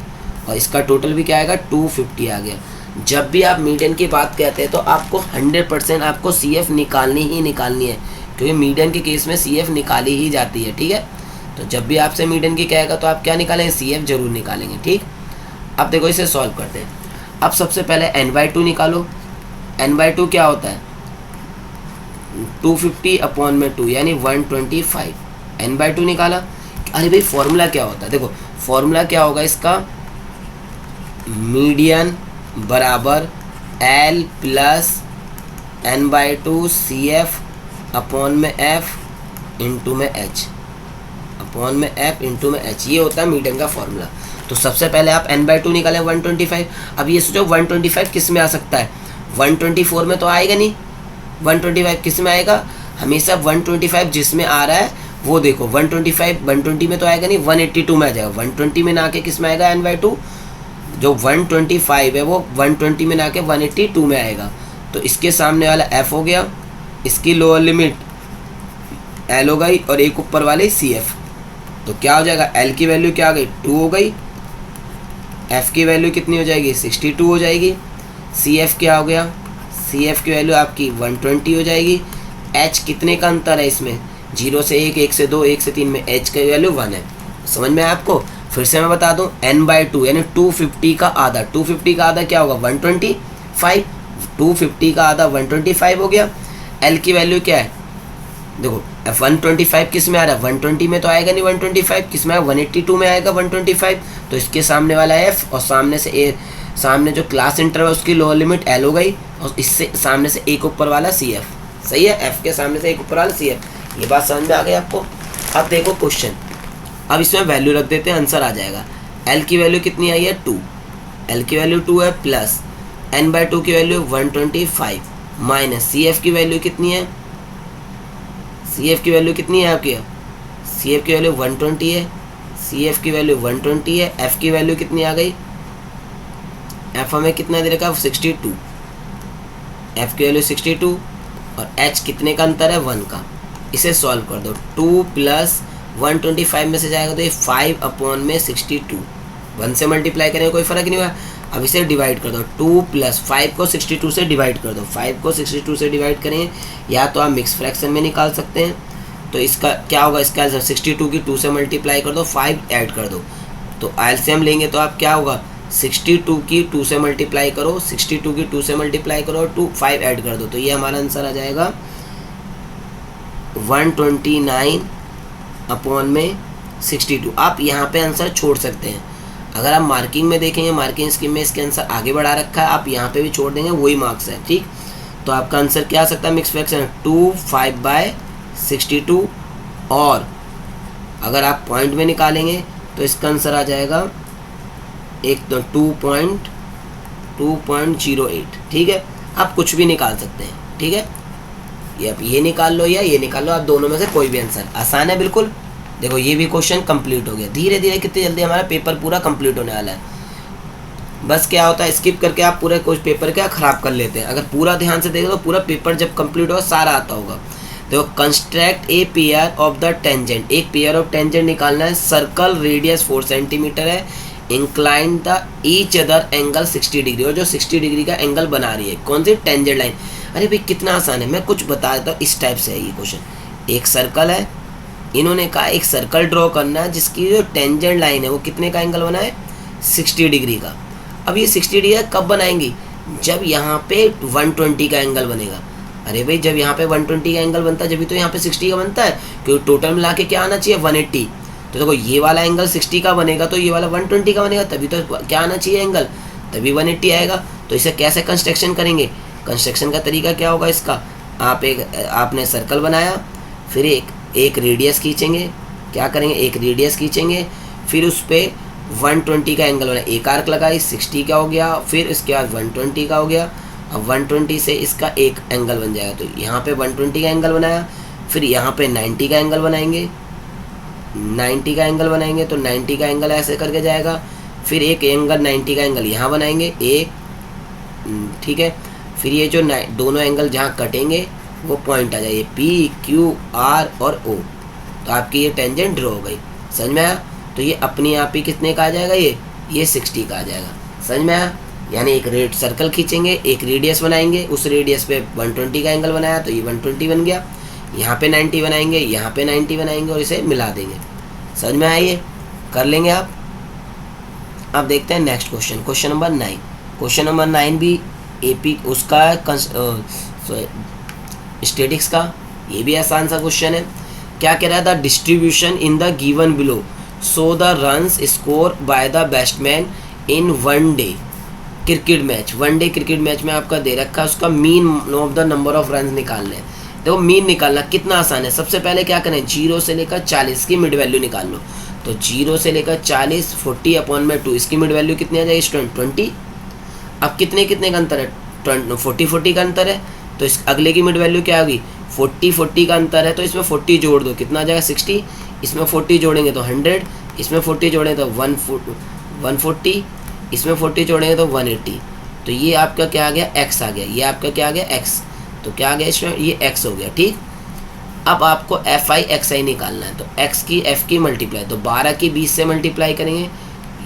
और इसका टोटल भी क्या आएगा 250 आ गया। जब भी आप मीडियन की बात कहते हैं तो आपको 100% आपको CF निकालनी ही निकालनी है, क्योंकि मीडियन के केस में CF निकाली ही जाती है। ठीक है, तो जब भी आपसे मीडियन की कहेगा तो आप क्या निकालेंगे, CF जरूर निकालेंगे। ठीक, अब देखो इसे सॉल्व करते हैं। अब सबसे पहले n/2 निकालो। n/2 क्या होता है, 250/2 यानी 125। n/2 निकाला। अरे भाई फॉर्मूला क्या होता है, देखो फॉर्मूला क्या होगा इसका, मीडियन बराबर L plus n/2 CF/F into में H अपॉन में F इंटू में H, ये होता है मीडियन का फॉर्मूला। तो सबसे पहले आप n/2 निकालें 125। अब ये सोचो 125 किस में आ सकता है, 124 में तो आएगा नहीं। 125 किस में आएगा, हमेशा 125 जिसमें आ रहा है वो देखो, 125 120 में तो आएगा नहीं, 182 में आ जाएगा। 120 में ना आके किस में आएगा n/2, जो 125 है वो 120 में ना के 182 में आएगा। तो इसके सामने वाला f हो गया, इसकी लोअर लिमिट l हो गई और एक ऊपर वाली CF। तो क्या हो जाएगा, l की वैल्यू क्या आ गई 2 हो गई, f की वैल्यू कितनी हो जाएगी 62 हो जाएगी, CF क्या हो गया, CF की वैल्यू आपकी 120 हो जाएगी। h कितने का अंतर है इसमें, 0 से 1, 1 से 2, 1 से 3 में h की वैल्यू 1 है। समझ में आपको, फिर से मैं बता दूं, n/2 यानी 250 का आधा, 250 का आधा क्या होगा 125, 250 का आधा 125 हो गया। l की वैल्यू क्या है, देखो 125 किस में आ रहा है, 120 में तो आएगा नहीं, 125 किस में आएगा 182 में आएगा 125। तो इसके सामने वाला f और सामने से सामने जो क्लास इंटर है उसकी लोअर लिमिट l हो गई, और इससे सामने से एक ऊपर वाला CF। सही है, f के सामने से एक ऊपर वाला CF। ये बात समझ में आ गई आपको। अब देखो क्वेश्चन, अब इसमें वैल्यू रख देते हैं, आंसर आ जाएगा। l की वैल्यू कितनी आई है 2, l की वैल्यू 2 है, प्लस n/2 की वैल्यू 125 माइनस CF की वैल्यू कितनी है, CF की वैल्यू कितनी है आपकी, CF की वैल्यू 120 है, CF की वैल्यू 120 है। F की वैल्यू कितनी आ गई, F हमें कितना दे रखा 62, F की वैल्यू 62 और H कितने का अंतर है 1 का। इसे सॉल्व कर दो, 2 प्लस 125 में से जाएगा तो ये 5/62, 1 से मल्टीप्लाई करेंगे कोई फ़र्क नहीं हुआ। अब इसे डिवाइड कर दो, 2 + 5 को 62 से डिवाइड कर दो, 5 को 62 से डिवाइड करें, या तो आप मिक्स फ्रैक्शन में निकाल सकते हैं। तो इसका क्या होगा, इसका आंसर 62 की 2 से मल्टीप्लाई कर दो, 5 ऐड कर दो। तो एलसीएम लेंगे तो आप क्या होगा, 62 की 2 से मल्टीप्लाई करो, 62 की 2 से मल्टीप्लाई करो और 5 ऐड कर दो। तो ये हमारा आंसर आ जाएगा 129/62। आप यहाँ पे आंसर छोड़ सकते हैं। अगर आप मार्किंग में देखेंगे, मार्किंग स्कीम में इसके आंसर आगे बढ़ा रखा है, आप यहाँ पे भी छोड़ देंगे, वही मार्क्स है। ठीक, तो आपका आंसर क्या आ सकता है, मिक्स फ्रैक्शन 2/5/62। और अगर आप पॉइंट में निकालेंगे तो इसका आंसर आ जाएगा एक तो 2.08। ठीक है, आप कुछ भी निकाल सकते हैं। ठीक है, ये आप ये निकाल लो या ये निकाल लो, आप दोनों में से कोई भी आंसर। आसान है बिल्कुल। देखो ये भी क्वेश्चन कंप्लीट हो गया। धीरे धीरे कितनी जल्दी हमारा पेपर पूरा कंप्लीट होने वाला है। बस क्या होता है, स्किप करके आप पूरे कुछ पेपर क्या ख़राब कर लेते हैं। अगर पूरा ध्यान से देखो तो पूरा पेपर जब कंप्लीट होगा सारा आता होगा। देखो, construct a pair of the tangent, एक पेयर ऑफ टेंजेंट निकालना है। सर्कल रेडियस 4 सेंटीमीटर है, incline the each other angle 60 degree, और जो 60 डिग्री का एंगल बना रही है कौन सी, टेंजेंट लाइन। अरे भाई कितना आसान है, मैं कुछ बता देता हूँ। इस टाइप से है ये क्वेश्चन। एक सर्कल है, इन्होंने कहा एक सर्कल ड्रॉ करना है जिसकी जो टेंजेंट लाइन है वो कितने का एंगल बना है, 60 डिग्री का। अब ये 60 डिग्री कब बनाएंगी, जब यहाँ पे 120 का एंगल बनेगा। अरे भाई जब यहाँ पे 120 का एंगल बनता है जब तो यहाँ पे 60 का बनता है, क्योंकि टोटल मिला के क्या आना चाहिए, 180। तो देखो ये वाला एंगल 60 का बनेगा तो ये वाला 120 का बनेगा, तभी तो क्या आना चाहिए एंगल, तभी 180 आएगा। तो इसे कैसे कंस्ट्रक्शन करेंगे, कंस्ट्रक्शन का तरीका क्या होगा इसका, आपने सर्कल बनाया, फिर एक रेडियस खींचेंगे। क्या करेंगे, एक रेडियस खींचेंगे, फिर उस पर 120 का एंगल बना, एक आर्क लगाई, 60 का हो गया, फिर इसके बाद 120 का हो गया। अब 120 से इसका एक एंगल बन जाएगा, तो यहाँ पे 120 का एंगल बनाया, फिर यहाँ पे 90 का एंगल बनाएंगे, 90 का एंगल बनाएंगे तो 90 का एंगल ऐसे करके जाएगा, फिर एक एंगल 90 का एंगल यहाँ बनाएंगे एक, ठीक है। फिर ये जो दोनों एंगल जहाँ कटेंगे वो पॉइंट आ जाए, पी क्यू आर और ओ। तो आपकी ये टेंजेंट ड्रॉ हो गई, समझ में आया। तो ये अपने आप ही कितने का आ जाएगा, ये 60 का आ जाएगा, समझ में आया। यानी एक रेड सर्कल खींचेंगे, एक रेडियस बनाएंगे, उस रेडियस पे 120 का एंगल बनाया तो ये 120 बन गया, यहाँ पे 90 बनाएंगे, यहाँ पे 90 बनाएंगे और इसे मिला देंगे। समझ में आइए, कर लेंगे आप। अब देखते हैं next question, question number 9। Question number 9 भी एपी उसका स्टैटिक्स का, ये भी आसान सा क्वेश्चन है। क्या कह रहा है, the distribution in the given below so the runs score by the batsman in one day cricket match. One day cricket match में आपका दे रखा है उसका mean of the number of run निकालने हैं। देखो मीन निकालना कितना आसान है। सबसे पहले क्या करें, 0 से लेकर 40 की मिड वैल्यू निकाल लो। तो 0 से लेकर 40 40/2, इसकी मिड वैल्यू कितनी आ जाएगी, 20। अब कितने का अंतर है, 40 का अंतर है, तो इस अगले की मिड वैल्यू क्या होगी, 40 का अंतर है, तो इसमें 40 जोड़ दो, कितना आ जाएगा 60। इसमें 40 जोड़ेंगे तो 100, इसमें 40 जोड़ेंगे तो 140, इसमें 40 जोड़ेंगे तो 180। तो ये आपका क्या आ गया, x आ गया, ये आपका क्या आ गया, x। तो क्या आ गया इसमें, ये x हो गया, ठीक। अब आपको FI XI निकालना है, तो x की f की मल्टीप्लाई, तो 12 की 20 से मल्टीप्लाई करेंगे,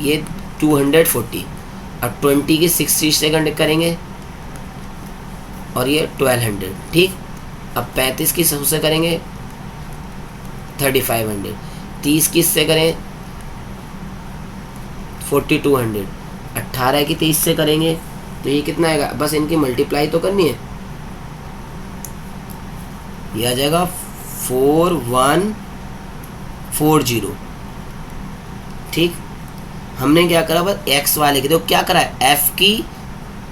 ये 240। अब 20 की 60 से करेंगे और ये 1200, ठीक। अब 35 की 100 से करेंगे 3500, 30 की इससे करें 4200, 18 की 30 से करेंगे तो ये कितना आएगा, बस इनकी मल्टीप्लाई तो करनी है, ये आ जाएगा 4140, ठीक। हमने क्या करा, बस x वाले की, तो क्या करा है, f की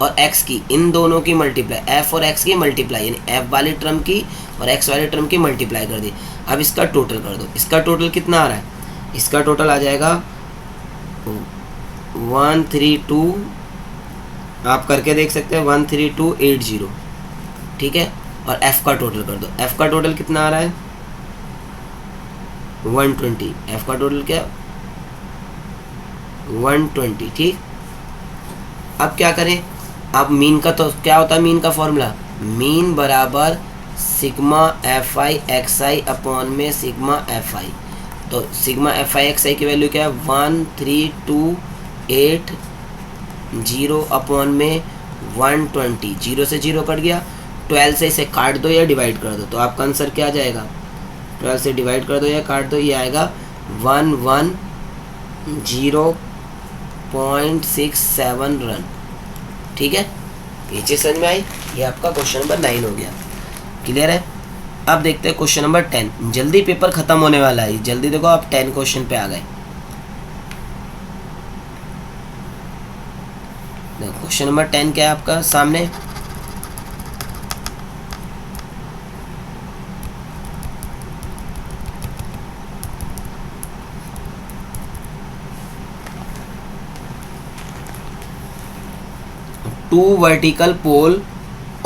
और x की, इन दोनों की मल्टीप्लाई, f और x की मल्टीप्लाई, यानी f वाले टर्म की और x वाले टर्म की मल्टीप्लाई कर दी। अब इसका टोटल कर दो, इसका टोटल कितना आ रहा है, इसका टोटल आ जाएगा 132, आप करके देख सकते हैं 13280, ठीक है। और f का टोटल कर दो, f का टोटल कितना आ रहा है 120, f का टोटल क्या 120, ठीक। अब क्या करें, अब मीन का तो क्या होता है, मीन का फॉर्मूला, मीन बराबर सिग्मा FI XI अपॉन में सिग्मा FI। तो सिग्मा FI XI की वैल्यू क्या है 1328 जीरो अपॉन में 120, जीरो से जीरो कट गया, 12 से इसे काट दो या डिवाइड कर दो, तो आपका आंसर क्या आ जाएगा, 12 से डिवाइड कर दो या काट दो, ये आएगा 110.67 रन। ठीक है, ये चीज़ समझ में आई। ये आपका क्वेश्चन नंबर 9 हो गया। क्लियर है। अब देखते हैं क्वेश्चन नंबर 10। जल्दी पेपर खत्म होने वाला है, जल्दी देखो आप 10 क्वेश्चन पे आ गए। क्वेश्चन नंबर 10 क्या है आपका सामने, two vertical pole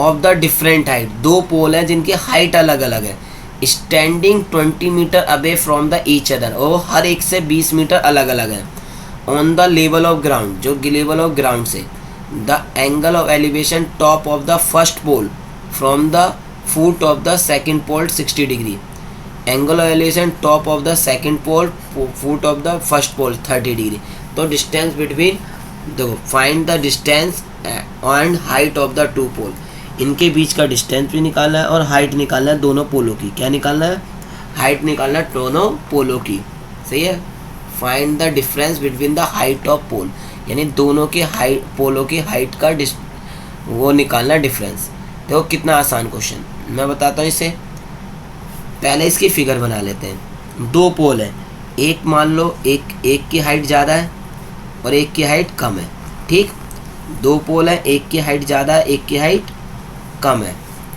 of the different height, दो पोल हैं जिनकी हाइट अलग अलग है, standing 20 metre away from the each other, और हर एक से 20 मीटर अलग अलग है, on the level of ground, जो लेवल ऑफ ग्राउंड से, the angle of elevation top of the first pole from the foot of the second pole 60 degree, angle of elevation top of the second pole foot of the first pole 30 degree. तो distance between, देखो find the distance and height of the two pole, इनके बीच का distance भी निकालना है और height निकालना है दोनों पोलों की। क्या निकालना है, हाइट निकालना है दोनों पोलों की। सही है, find the difference between the height of pole, यानी दोनों के हाइट, पोलों की हाइट का वो निकालना डिफरेंस। देखो कितना आसान क्वेश्चन, मैं बताता हूँ इसे। पहले इसकी फिगर बना लेते हैं। दो पोल है, एक मान लो एक की हाइट ज़्यादा है और एक की हाइट कम है। ठीक, दो पोल है, एक की हाइट ज़्यादा है, एक की हाइट कम है।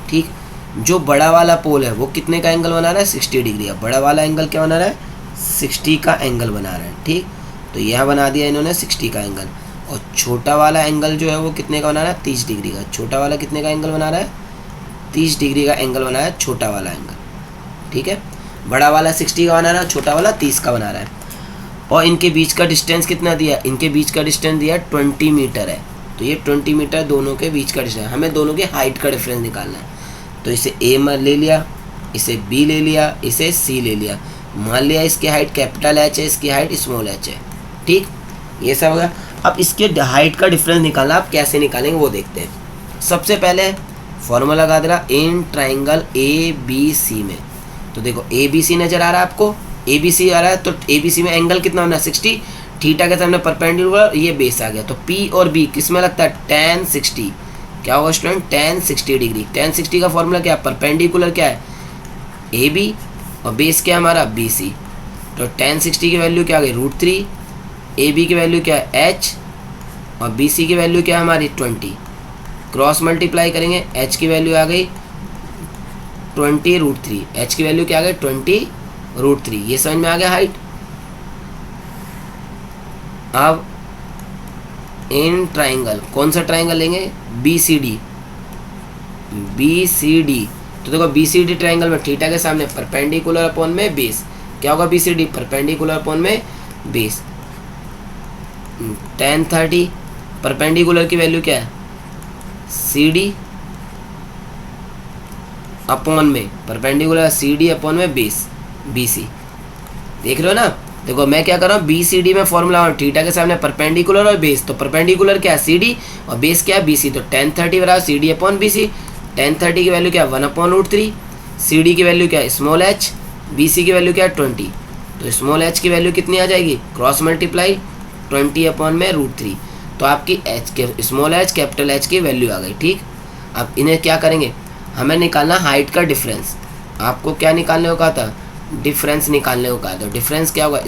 ठीक, जो बड़ा वाला पोल है वो कितने का एंगल बना रहा है, 60 डिग्री का। बड़ा वाला एंगल क्या बना रहा है, 60 का एंगल बना रहा है। ठीक, तो यह बना दिया इन्होंने 60 का एंगल। और छोटा वाला एंगल जो है वो कितने का बना रहा है, 30 डिग्री का। छोटा वाला कितने का एंगल बना रहा है, 30 डिग्री का एंगल बना है छोटा वाला एंगल। ठीक है, बड़ा वाला 60 का बना रहा है, छोटा वाला 30 का बना रहा है। और इनके बीच का डिस्टेंस कितना दिया, इनके बीच का डिस्टेंस दिया 20 मीटर है। तो ये 20 मीटर दोनों के बीच का डिस्टेंस, हमें दोनों के हाइट का डिफरेंस निकालना है। तो इसे ए ले लिया, इसे बी ले लिया, इसे सी ले लिया। मान लिया इसकी हाइट कैपिटल एच है, इसकी हाइट स्मॉल एच है। ठीक, ये सब हो गया। अब इसके हाइट का डिफरेंस निकालना, आप कैसे निकालेंगे वो देखते हैं। सबसे पहले फॉर्मूला लगा दे रहा in triangle A B C में। तो देखो ए बी सी नजर आ रहा है आपको, ए बी सी आ रहा है, तो ए बी सी में एंगल कितना होना है, 60। थीटा के सामने परपेंडिकुलर, ये बेस आ गया। तो पी और बी किस में लगता है, tan 60। क्या होगा स्टूडेंट, tan 60 डिग्री। tan 60 का फॉर्मूला क्या है, परपेंडिकुलर क्या है, ए बी, और बेस क्या है हमारा, बी सी। तो tan 60 की वैल्यू क्या आ गई, √3। ए बी की वैल्यू क्या है, h, और बी सी की वैल्यू क्या है हमारी, 20। क्रॉस मल्टीप्लाई करेंगे, h की वैल्यू आ गई 20√3, h की वैल्यू क्या आ गई 20√3। ये समझ में आ गया हाइट। अब इन ट्राइंगल, कौन सा ट्राइंगल लेंगे, B C D. B C D, तो देखो बी सी डी ट्राइंगल में थीटा के सामने परपेंडिकुलर अपॉन में बेस, क्या होगा B C D, perpendicular upon में बेस। tan 30, परपेंडिकुलर की वैल्यू क्या है, सी डी अपॉन में, परपेंडिकुलर सी डी अपॉन में बेस, बी सी। देख रहे हो ना, देखो मैं क्या कर रहा हूँ, बी सी डी में फॉर्मूला और थीटा के सामने परपेंडिकुलर और बेस। तो परपेंडिकुलर क्या है, सी डी, और बेस क्या है, बी सी। तो tan 30 बराबर C D upon B C. tan 30 की वैल्यू क्या है, 1/√3। सी डी की वैल्यू क्या है, स्मॉल एच। बी सी की वैल्यू क्या है, 20। तो स्मॉल एच की वैल्यू कितनी आ जाएगी, क्रॉस मल्टीप्लाई 20 अपॉन में √3। तो आपकी एच के, स्मॉल एच कैपिटल एच की वैल्यू आ गई। ठीक, अब इन्हें क्या करेंगे, हमें निकालना हाइट का डिफरेंस। आपको क्या निकालने को कहा था, डिफरेंस निकालने को कहा। तो डिफरेंस क्या होगा,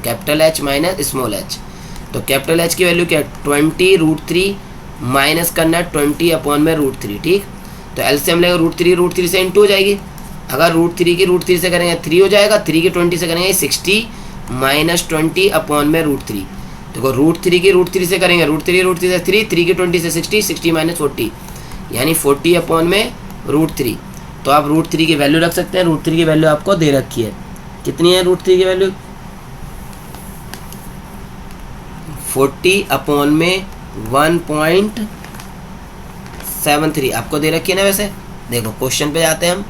capital H minus small H. तो कैपिटल एच की वैल्यू क्या है, 20√3 माइनस करना है 20 अपॉन में √3। ठीक, तो एलसीएम लेगा √3 से इंटू हो जाएगी। अगर √3 की √3 से करेंगे 3 हो जाएगा, 3 की 20 से करेंगे 60 माइनस 20 अपॉन में √3। देखो √3 की √3 से करेंगे, √3 से 3, 3 की 20 से 60, 60 माइनस 40, यानी 40 अपॉन में √3। तो आप √3 की वैल्यू रख सकते हैं। √3 की वैल्यू आपको दे रखी है, कितनी है √3 की वैल्यू, 40 अपॉन में 1.73 आपको दे रखी है ना। वैसे देखो क्वेश्चन पे जाते हैं हम,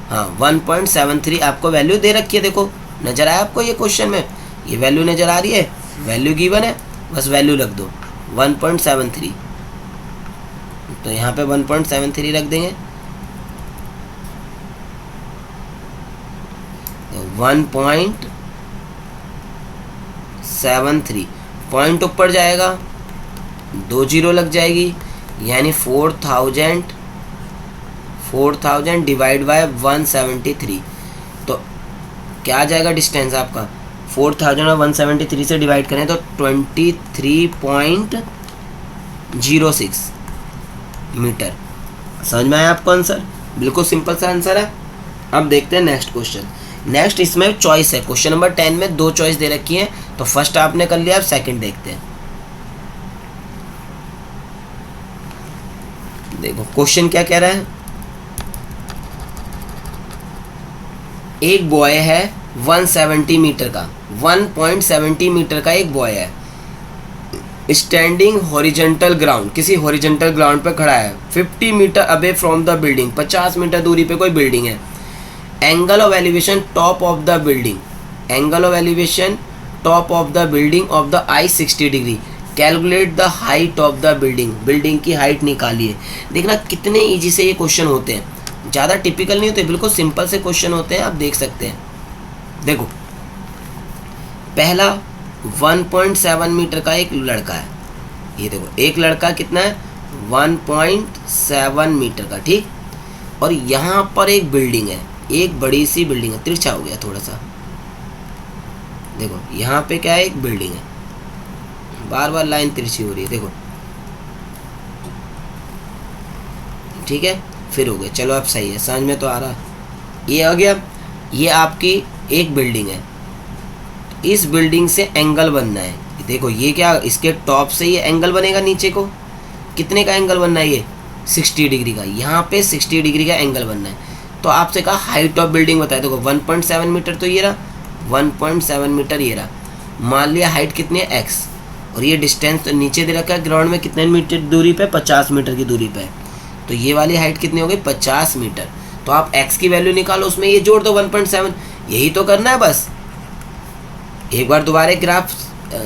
हाँ 1.73 आपको वैल्यू दे रखी है। देखो नजर आया आपको, ये क्वेश्चन में ये वैल्यू नजर आ रही है, वैल्यू गिवन है, बस वैल्यू रख दो 1.73, तो यहाँ पे 1.73 रख देंगे, 1.73 पॉइंट ऊपर जाएगा, 2 जीरो लग जाएगी, यानी 4000 डिवाइड बाय 173, तो क्या आ जाएगा डिस्टेंस आपका, 4000 और 173 से डिवाइड करें तो 23.06 मीटर। समझ में आया आपको आंसर? बिल्कुल सिंपल सा आंसर है। अब देखते हैं नेक्स्ट क्वेश्चन। नेक्स्ट इसमें चॉइस है, क्वेश्चन नंबर 10 में 2 चॉइस दे रखी है, तो फर्स्ट आपने कर लिया, अब सेकंड देखते हैं। देखो क्वेश्चन क्या कह रहा है, एक बॉय है 170 मीटर का, 1.70 मीटर का एक बॉय है, स्टैंडिंग हॉरिजेंटल ग्राउंड, किसी हॉरिजेंटल ग्राउंड पे खड़ा है, 50 metre away from the building, 50 metre दूरी पे कोई बिल्डिंग है। Angle of elevation top of the building, angle of elevation top of the building of the eye 60 degree, calculate the height of the building, building की height निकालिए। देखना कितने easy से ये क्वेश्चन होते हैं, ज़्यादा टिपिकल नहीं होते, बिल्कुल सिंपल से क्वेश्चन होते हैं, आप देख सकते हैं। देखो पहला 1.7 मीटर का एक लड़का है, ये देखो एक लड़का कितना है 1.7 मीटर का, ठीक। और यहाँ पर एक बिल्डिंग है, एक बड़ी सी बिल्डिंग है, तिरछा हो गया थोड़ा सा, देखो यहाँ पे क्या है, एक बिल्डिंग है, बार बार लाइन तिरछी हो रही है, देखो ठीक है, फिर हो गया, चलो अब सही है, समझ में तो आ रहा। ये आ गया, ये आपकी एक बिल्डिंग है, इस बिल्डिंग से एंगल बनना है, देखो ये क्या, इसके टॉप से ये एंगल बनेगा, नीचे को कितने का एंगल बनना है, ये 60 डिग्री का, यहाँ पे 60 डिग्री का एंगल बनना है। तो आपसे कहा हाइट ऑफ बिल्डिंग बताए, देखो 1.7 मीटर तो ये रहा, 1.7 मीटर ये रहा, मान लिया हाइट कितनी है x, और ये डिस्टेंस तो नीचे दे रखा है ग्राउंड में कितने मीटर दूरी पे, 50 मीटर की दूरी पे, तो ये वाली हाइट कितनी हो गई 50 मीटर। तो आप x की वैल्यू निकालो, उसमें ये जोड़ दो 1.7, यही तो करना है बस। एक बार दोबारा ग्राफ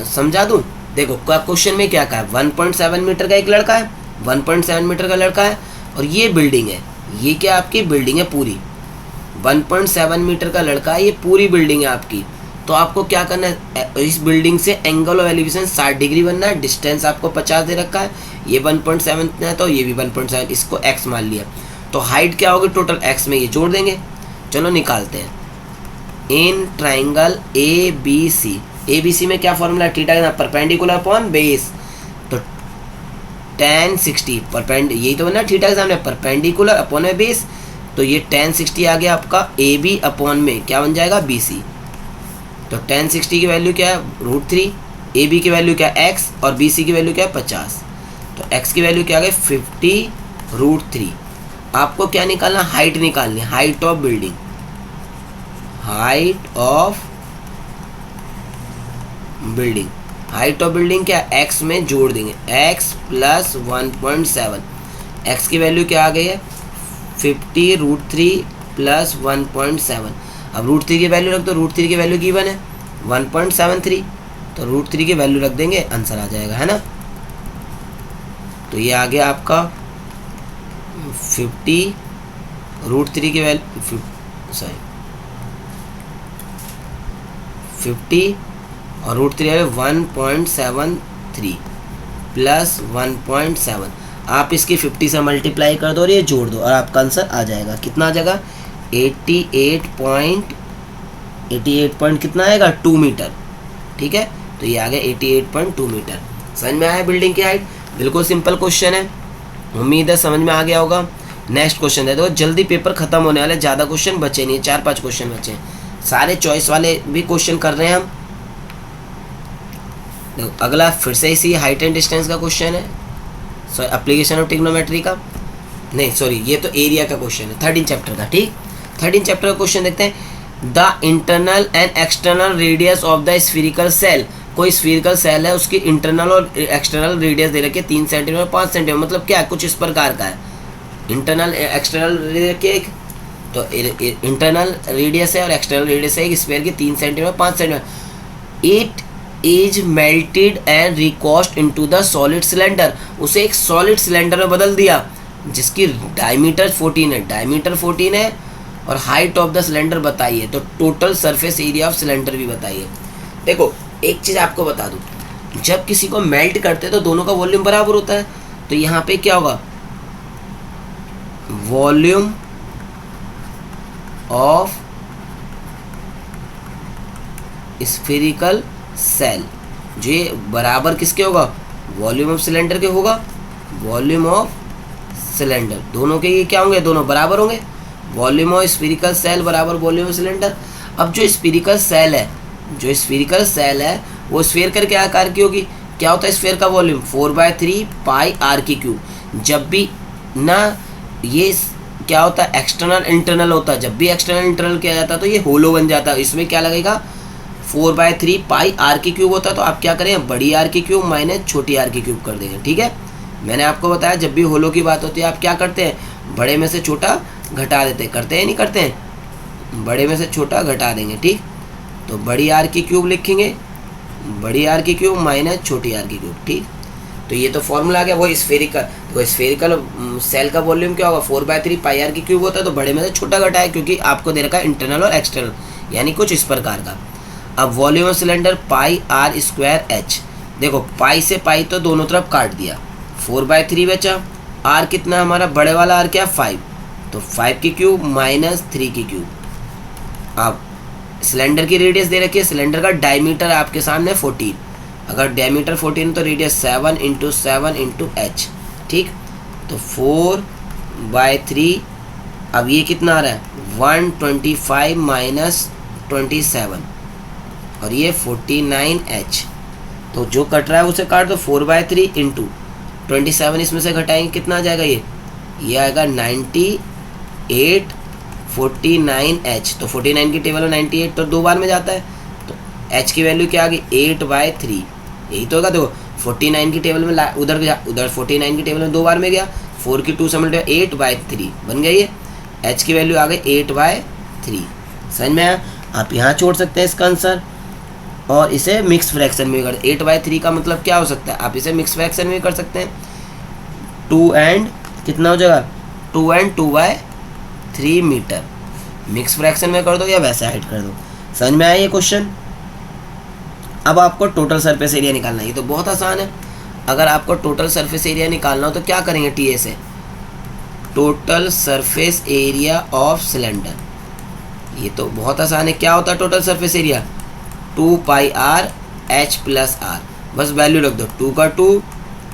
समझा दूं, देखो क्वेश्चन में क्या कहा है, 1.7 मीटर का एक लड़का है, 1.7 मीटर का लड़का है, और ये बिल्डिंग है, ये क्या आपकी बिल्डिंग है पूरी, 1.7 मीटर का लड़का है, ये पूरी बिल्डिंग है आपकी। तो आपको क्या करना है, इस बिल्डिंग से एंगल ऑफ एलिवेशन 60 डिग्री बनना है, डिस्टेंस आपको 50 दे रखा है, ये 1.7 है तो ये भी 1.7, इसको x मान लिया, तो हाइट क्या होगी टोटल x में ये जोड़ देंगे। चलो निकालते हैं। In triangle A B C में क्या फॉर्मूला है, थीटा का परपेंडिकुलर अपॉन बेस, तो tan 60 यही तो बना थीटा के सामने, परपेंडिकुलर अपॉन में बेस, तो ये tan 60 आ गया आपका ए बी अपॉन में क्या बन जाएगा बी सी। तो tan 60 की वैल्यू क्या है √3, ए बी की वैल्यू क्या है x, और बी सी की वैल्यू क्या है 50, तो x की वैल्यू क्या आ गई 50√3। आपको क्या निकालना, हाइट निकालनी, height of building, height of building, height of building क्या x में जोड़ देंगे, x प्लस 1.7, x की वैल्यू क्या आ गई है 50√3 प्लस 1.7। अब √3 की वैल्यू रख दो, √3 की वैल्यू गिवन है 1.73, तो √3 की वैल्यू रख देंगे, आंसर आ जाएगा, है ना। तो ये आ गया आपका 50 √3 की वैल्यू 50 और √3 है 1.73 प्लस 1.7, आप इसकी 50 से मल्टीप्लाई कर दो और ये जोड़ दो और आपका आंसर आ जाएगा, कितना आ जाएगा 88 कितना आएगा 2 मीटर, ठीक है। तो ये आ गया 88.2 मीटर। समझ में आया बिल्डिंग की हाइट, बिल्कुल सिंपल क्वेश्चन है, उम्मीद है समझ में आ गया होगा। नेक्स्ट क्वेश्चन दे दो, जल्दी पेपर खत्म होने वाले, ज़्यादा क्वेश्चन बचे नहीं, 4-5 क्वेश्चन बचे हैं, सारे चॉइस वाले भी क्वेश्चन कर रहे हैं हम। देखो अगला फिर से इसी हाइट एंड डिस्टेंस का क्वेश्चन है, सॉरी एप्लीकेशन ऑफ ट्रिग्नोमेट्री का, नहीं सॉरी ये तो एरिया का क्वेश्चन है 13 चैप्टर का, ठीक। 13 चैप्टर का क्वेश्चन देखते हैं। The internal and external radius of the spherical shell, कोई स्फीरिकल सेल है उसकी इंटरनल और एक्सटर्नल रेडियस दे रखी है 3 सेंटीमीटर और 5 सेंटीमीटर, मतलब क्या कुछ इस प्रकार का है, इंटरनल एक्सटर्नल रेडियस के एक, तो इंटरनल रेडियस है और एक्सटर्नल रेडियस है एक स्फीयर की 3 centimetre 5 centimetre. Is melted and recast into the solid cylinder, उसे एक सॉलिड सिलेंडर में बदल दिया जिसकी डायमीटर 14 है, डायमीटर 14 है और हाइट ऑफ द सिलेंडर बताइए, तो total surface area of cylinder भी बताइए। देखो एक चीज़ आपको बता दूँ, जब किसी को मेल्ट करते हैं तो दोनों का वॉल्यूम बराबर होता है, तो यहाँ पे क्या होगा, वॉल्यूम ऑफ स्फेरिकल सेल, जो ये बराबर किसके होगा, वॉल्यूम ऑफ सिलेंडर के होगा, वॉल्यूम ऑफ सिलेंडर, दोनों के ये क्या होंगे, दोनों बराबर होंगे, वॉल्यूम ऑफ स्फेरिकल सेल बराबर वॉल्यूम ऑफ सिलेंडर। अब जो स्फेरिकल सेल है, जो स्फेरिकल सेल है वो स्फेयर करके आकार की होगी, क्या होता है स्फेयर का वॉल्यूम 4/3 पाई आर की क्यूब। जब भी ना ये क्या होता है एक्सटर्नल इंटरनल होता है, जब भी एक्सटर्नल इंटरनल किया जाता है तो ये होलो बन जाता है, इसमें क्या लगेगा 4/3 पाई आर की क्यूब होता है, तो आप क्या करें बड़ी आर की क्यूब माइनस छोटी आर की क्यूब कर देंगे। ठीक है, मैंने आपको बताया जब भी होलो की बात होती है आप क्या करते हैं, बड़े में से छोटा घटा देते हैं, करते हैं नहीं करते हैं, बड़े में से छोटा घटा देंगे। ठीक, तो बड़ी आर की क्यूब लिखेंगे, बड़ी आर की क्यूब माइनस छोटी आर की क्यूब। ठीक, तो ये तो फॉर्मूला आ गया, वो स्फेरिकल, तो स्फेरिकल सेल का वॉल्यूम क्या होगा 4/3 पाई आर की क्यूब होता है, तो बड़े में से छोटा घटा है क्योंकि आपको दे रखा है इंटरनल और एक्सटर्नल, यानी कुछ इस प्रकार का। अब volume of cylinder pi R square H, देखो पाई से पाई तो दोनों तरफ काट दिया, 4/3 बचा, आर कितना हमारा बड़े वाला आर क्या 5, तो 5 की क्यूब माइनस 3 की क्यूब। अब सिलेंडर की रेडियस दे रखी है, सिलेंडर का डायमीटर आपके सामने 14, अगर डायमीटर 14 तो रेडियस 7 × 7 × h। ठीक, तो 4/3, अब ये कितना आ रहा है 125 माइनस 27 और ये 49h, तो जो कट रहा है उसे काट दो, 4/3 × 27 इसमें से घटाएंगे कितना आ जाएगा, ये आएगा 98 49h, तो 49 की टेबल में 98 तो 2 बार में जाता है, तो h की वैल्यू क्या आ गई 8/3, यही तो होगा। देखो 49 की टेबल में उधर 49 की टेबल में 2 बार में गया, 4 की 2 से मल्टीप्लाई 8/3 बन गई है, h की वैल्यू आ गई 8/3। समझ में आया, आप यहाँ छोड़ सकते हैं इसका आंसर और इसे मिक्स फ्रैक्शन में कर, 8/3 का मतलब क्या हो सकता है, आप इसे मिक्स फ्रैक्शन में कर सकते हैं, 2 एंड कितना हो जाएगा 2 एंड 2/3 मीटर, मिक्स फ्रैक्शन में कर दो या वैसे हाइट कर दो। समझ में आया ये क्वेश्चन। अब आपको टोटल सरफेस एरिया निकालना है, ये तो बहुत आसान है। अगर आपको टोटल सरफेस एरिया निकालना हो तो क्या करेंगे, टीए से total surface area of cylinder, ये तो बहुत आसान है। क्या होता है total surface area 2 pi R h + r, बस वैल्यू रख दो, 2 का 2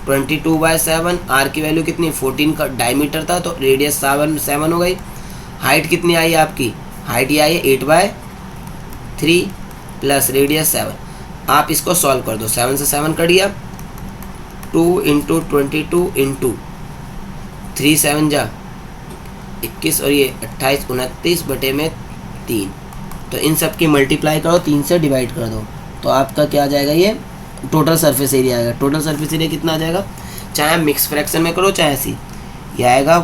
22/7, r की वैल्यू कितनी 14 का डायमीटर था तो रेडियस 7 हो गई, हाइट कितनी आई आपकी, हाइट ये आई है 8/3 प्लस रेडियस 7, आप इसको सॉल्व कर दो, 7 से 7 कट गया, 2 × 22 × 3 7 जा 21 और ये 28 29 बटे में 3, तो इन सब की मल्टीप्लाई करो, 3 से डिवाइड कर दो, तो आपका क्या आ जाएगा, ये टोटल सरफेस एरिया आएगा। टोटल सरफेस एरिया कितना आ जाएगा, चाहे आप मिक्स फ्रैक्शन में करो चाहे ऐसी, ये आएगा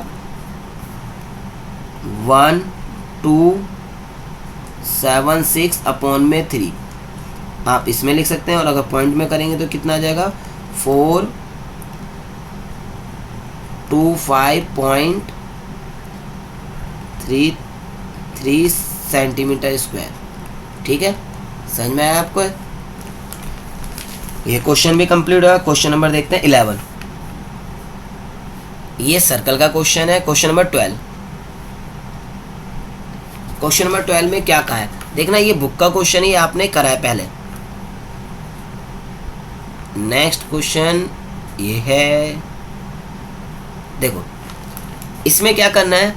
1276/3, आप इसमें लिख सकते हैं और अगर पॉइंट में करेंगे तो कितना आ जाएगा 425.33 सेंटीमीटर स्क्वायर। ठीक है, समझ में आया आपको, ये क्वेश्चन भी कंप्लीट हुआ। क्वेश्चन नंबर देखते हैं 11, ये सर्कल का क्वेश्चन है। क्वेश्चन नंबर 12, क्वेश्चन नंबर 12 में क्या कहा है देखना, ये बुक का क्वेश्चन ही आपने करा है पहले। नेक्स्ट क्वेश्चन ये है, देखो इसमें क्या करना है,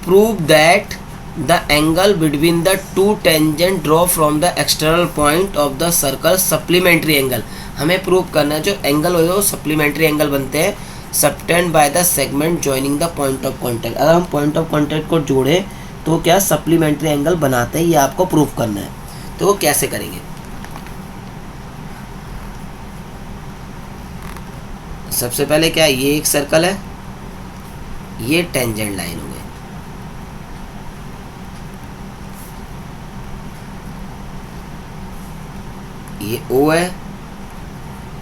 prove that the angle between the two tangent draw from the external point of the circle supplementary angle, हमें प्रूव करना है जो एंगल हो वो सप्लीमेंट्री एंगल बनते हैं subtend by the segment joining the point of contact. अगर हम पॉइंट ऑफ कॉन्टैक्ट को जोड़े तो क्या सप्लीमेंट्री एंगल बनाते हैं, ये आपको प्रूव करना है। तो वो कैसे करेंगे, सबसे पहले क्या, ये एक सर्कल है, ये टेंजेंट लाइन हो गई, ये O है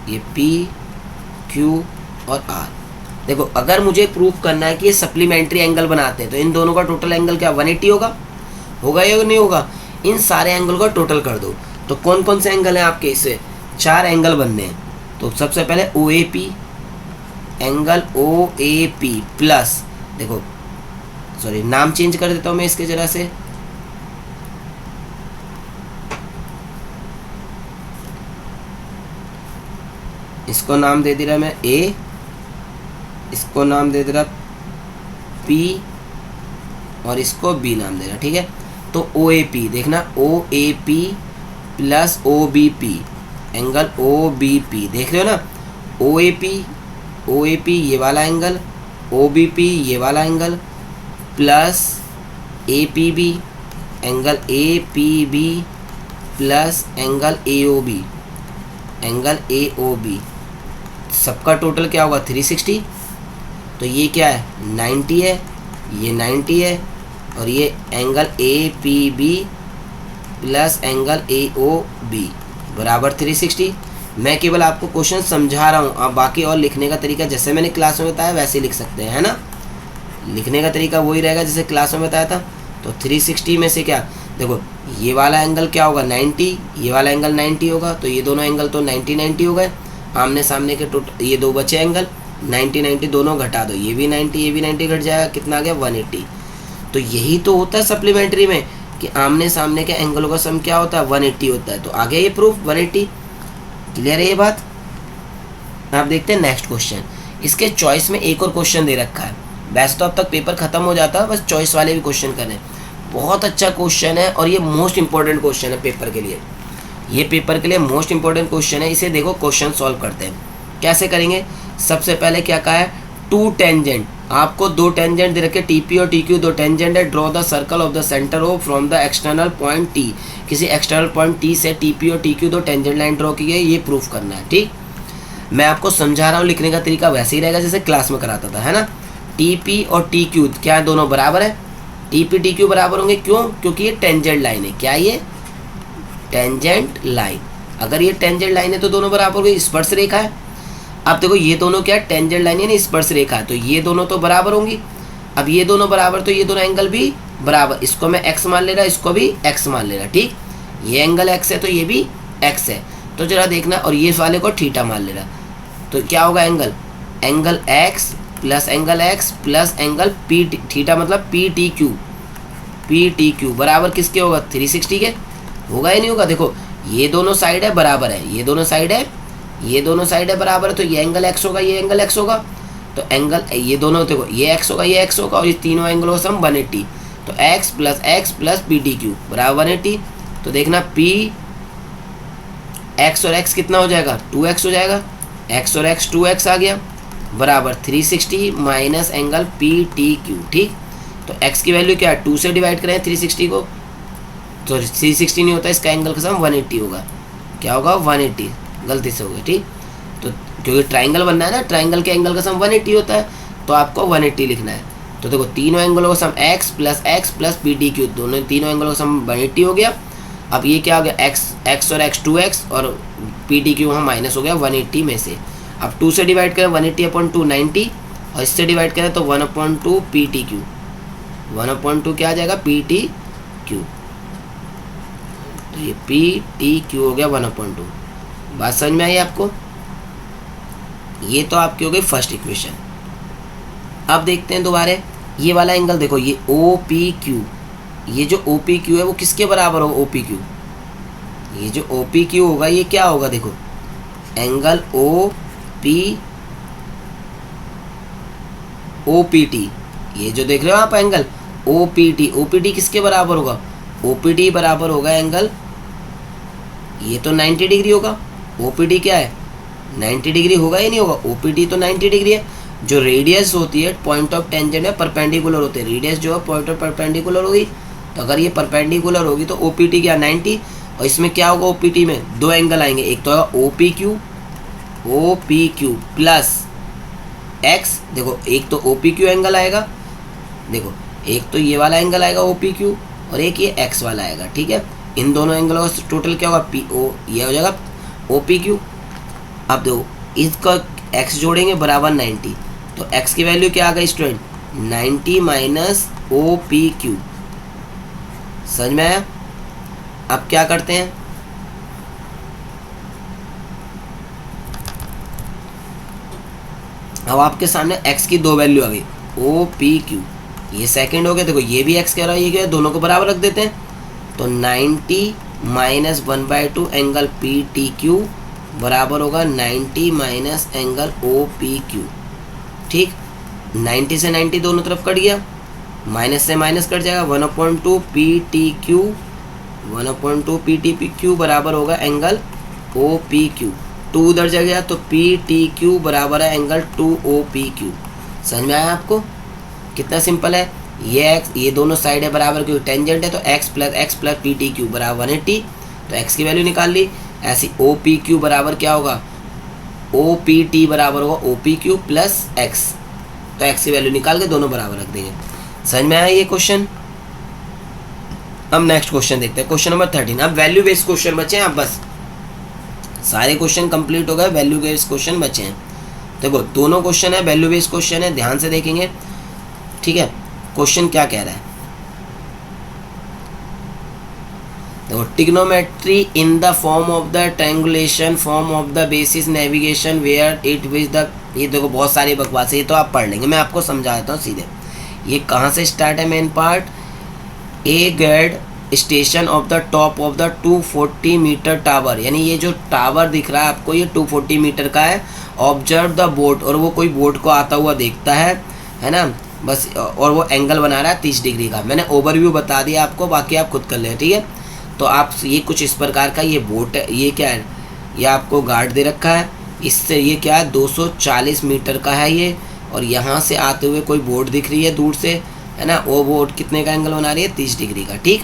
ये पी क्यू और आर। देखो अगर मुझे प्रूफ करना है कि ये सप्लीमेंट्री एंगल बनाते हैं तो इन दोनों का टोटल एंगल क्या 180 होगा या नहीं होगा? इन सारे एंगल का टोटल कर दो। तो कौन कौन से एंगल हैं आपके? इससे 4 एंगल बनने हैं। तो सबसे पहले O A P, angle O A P plus, देखो सॉरी नाम चेंज कर देता हूँ मैं इसके जरा से, इसको नाम दे दे रहा मैं ए, इसको नाम दे दे रहा पी और इसको बी नाम दे रहा, ठीक है। तो ओ ए पी देखना, O A P plus O B P, angle O B P देख रहे हो ना। ओ ए पी ये वाला एंगल, ओ बी पी ये वाला angle plus A P B, angle A P B plus angle A O B, angle A O B, सबका total क्या होगा 360। तो ये क्या है 90 है, ये 90 है और ये angle A P B plus angle A O B बराबर 360। मैं केवल आपको क्वेश्चन समझा रहा हूँ, आप बाकी और लिखने का तरीका जैसे मैंने क्लास में बताया वैसे लिख सकते हैं, है ना। लिखने का तरीका वही रहेगा जैसे क्लास में बताया था। तो 360 में से क्या, देखो ये वाला एंगल क्या होगा 90, ये वाला एंगल 90 होगा, तो ये दोनों एंगल तो 90 हो गए आमने सामने के। टोटल ये दो बचे एंगल 90 दोनों घटा दो, ये भी 90 ये भी 90 घट जाएगा, कितना आ गया 180। तो यही तो होता है सप्लीमेंट्री में कि आमने सामने के एंगलों का सम क्या होता है 180 होता है। तो आ गया ये प्रूफ 180। क्लियर है ये बात। आप देखते हैं नेक्स्ट क्वेश्चन। इसके चॉइस में एक और क्वेश्चन दे रखा है, वैसे तो अब तक पेपर खत्म हो जाता है, बस चॉइस वाले भी क्वेश्चन करें। बहुत अच्छा क्वेश्चन है और ये मोस्ट इंपॉर्टेंट क्वेश्चन है पेपर के लिए, ये पेपर के लिए मोस्ट इंपॉर्टेंट क्वेश्चन है। इसे देखो क्वेश्चन सॉल्व करते हैं, कैसे करेंगे। सबसे पहले क्या कहा है, 2 टेंजेंट, आपको 2 टेंजेंट दे रखे टी पी और टी क्यू, 2 टेंजेंट है। Draw the circle of the centre O from the external point T, किसी एक्सटर्नल पॉइंट टी से टी पी और T Q 2 tangent line draw की है, ये प्रूफ करना है। ठीक, मैं आपको समझा रहा हूँ, लिखने का तरीका वैसे ही रहेगा जैसे क्लास में कराता था, है ना। टी पी और टी क्यू क्या है, दोनों बराबर है। टी पी टी क्यू बराबर होंगे, क्यों? क्योंकि ये टेंजेंट लाइन है। क्या ये टेंजेंट लाइन, अगर ये टेंजेंट लाइन है तो दोनों बराबर हो गई, स्पर्श रेखा है। अब देखो ये दोनों क्या है, टेंजेंट लाइन है ना, स्पर्श रेखा है, तो ये दोनों तो बराबर होंगी। अब ये दोनों बराबर तो ये दोनों एंगल भी बराबर, इसको मैं x मान ले रहा, इसको भी x मान ले रहा। ठीक, ये एंगल x है तो ये भी x है, तो जरा देखना, और ये वाले को थीटा मान ले रहा, तो क्या होगा angle, angle x plus angle x plus angle p, theta मतलब पी टी क्यू बराबर किसके होगा 360 के, होगा या नहीं होगा। देखो ये दोनों साइड है बराबर है, ये दोनों साइड है, ये दोनों साइड है बराबर है, तो ये एंगल x होगा, ये एंगल x होगा, तो एंगल ये दोनों देखो ये x होगा, ये x होगा, और ये तीनों एंगलों का सम 180, तो x plus P T Q बराबर 180। तो देखना p x और x कितना हो जाएगा 2x हो जाएगा, x और x 2x आ गया बराबर 360 minus angle P T Q. ठीक, तो x की वैल्यू क्या है 2 से डिवाइड करें 360 को, तो 360 नहीं होता, इसका एंगल का सम 180 होगा। क्या होगा 180, गलती से हो गई। ठीक, तो क्योंकि ट्राइंगल बनना है ना, ट्राइंगल के एंगल का सम 180 होता है, तो आपको 180 लिखना है। तो देखो तीनों एंगलों का सम x plus P T Q, दोनों तीनों एंगलों का सम 180 हो गया। अब ये क्या हो गया x और x 2x और पी टी क्यू वहाँ माइनस हो गया 180 में से। अब 2 से डिवाइड करें 180/2 90, और इससे डिवाइड करें तो 1/2 पी टी क्यू, 1/2 क्या आ जाएगा पी टी क्यू, तो ये पी टी क्यू हो गया 1/2। बात समझ में आई आपको। ये तो आपकी हो गई फर्स्ट इक्वेशन। अब देखते हैं दोबारा ये वाला एंगल, देखो ये ओ पी क्यू, ये जो ओ पी क्यू है वो किसके बराबर होगा, ओ पी क्यू, ये जो ओ पी क्यू होगा ये क्या होगा, देखो एंगल ओ पी टी, ये जो देख रहे हो आप एंगल ओ पी टी किसके बराबर होगा, ओ पी टी बराबर होगा एंगल, ये तो 90 डिग्री होगा। ओ पी टी क्या है 90 डिग्री होगा या नहीं होगा, ओ पी टी तो 90 डिग्री है। जो रेडियस होती है पॉइंट ऑफ टेंजेंट है परपेंडिकुलर होते हैं, रेडियस जो है पॉइंट ऑफ परपेंडिकुलर होगी, तो अगर ये परपेंडिकुलर होगी तो ओ पी टी क्या 90, और इसमें क्या होगा ओ पी टी में 2 एंगल आएंगे, एक तो होगा O P Q plus X, देखो एक तो ओ पी क्यू एंगल आएगा, देखो एक तो ये वाला एंगल आएगा ओ पी क्यू और एक ये एक्स वाला आएगा। ठीक है, इन दोनों एंगलों का टोटल क्या होगा पी ओ, ये हो जाएगा ओ पी क्यू। अब देखो इसका x जोड़ेंगे बराबर 90, तो x की वैल्यू क्या आ गई student, 90 minus O P Q. समझ में आया? अब क्या करते हैं, अब आपके सामने x की दो वैल्यू आ गई, ओ पी क्यू, ये सेकंड हो गया। देखो ये भी x कह रहा है, ये क्या है, दोनों को बराबर रख देते हैं। तो 90 minus 1/2 angle P T Q बराबर होगा 90 minus angle O P Q. ठीक, 90 से 90 दोनों तरफ कट गया, माइनस से माइनस कट जाएगा, 1/2 P T Q, 1/2 P T P Q बराबर होगा एंगल ओ पी क्यू। 2 उधर जा गया तो पी टी क्यू बराबर है एंगल 2 ओ पी क्यू। समझ में आया आपको? कितना सिंपल है। ये दोनों साइड है बराबर, क्योंकि टेंजेंट है, तो x plus P T Q बराबर 180, तो x की वैल्यू निकाल ली। ऐसी ओ पी क्यू बराबर क्या होगा, ओ पी टी बराबर होगा O P Q plus x, तो x की वैल्यू निकाल के दोनों बराबर रख देंगे। समझ में आया ये क्वेश्चन? अब नेक्स्ट क्वेश्चन देखते हैं, क्वेश्चन नंबर 13। अब वैल्यू बेस्ड क्वेश्चन बचे हैं, अब बस सारे क्वेश्चन कंप्लीट हो गए, वैल्यू बेस्ड क्वेश्चन बचे हैं। देखो दोनों क्वेश्चन है, वैल्यू बेस्ड क्वेश्चन है, ध्यान से देखेंगे। ठीक है, क्वेश्चन क्या कह रहा है, देखो trigonometry in the form of the triangulation form of the basis navigation where it with the, ये देखो बहुत सारी बकवास है, ये तो आप पढ़ लेंगे, मैं आपको समझा देता हूँ सीधे। ये कहाँ से स्टार्ट है main part, a grade station of the top of the 240 metre tower, यानी ये जो टावर दिख रहा है आपको ये 240 मीटर का है। ऑब्जर्व द बोट, और वो कोई बोट को आता हुआ देखता है ना, बस, और वो एंगल बना रहा है 30 डिग्री का। मैंने ओवरव्यू बता दिया आपको, बाकी आप खुद कर लें। ठीक है, तो आप ये कुछ इस प्रकार का ये बोट है, ये क्या है, ये आपको गार्ड दे रखा है, इससे ये क्या है 240 मीटर का है ये, और यहाँ से आते हुए कोई बोट दिख रही है दूर से, है ना, वो बोट कितने का एंगल बना रही है, 30 डिग्री का। ठीक,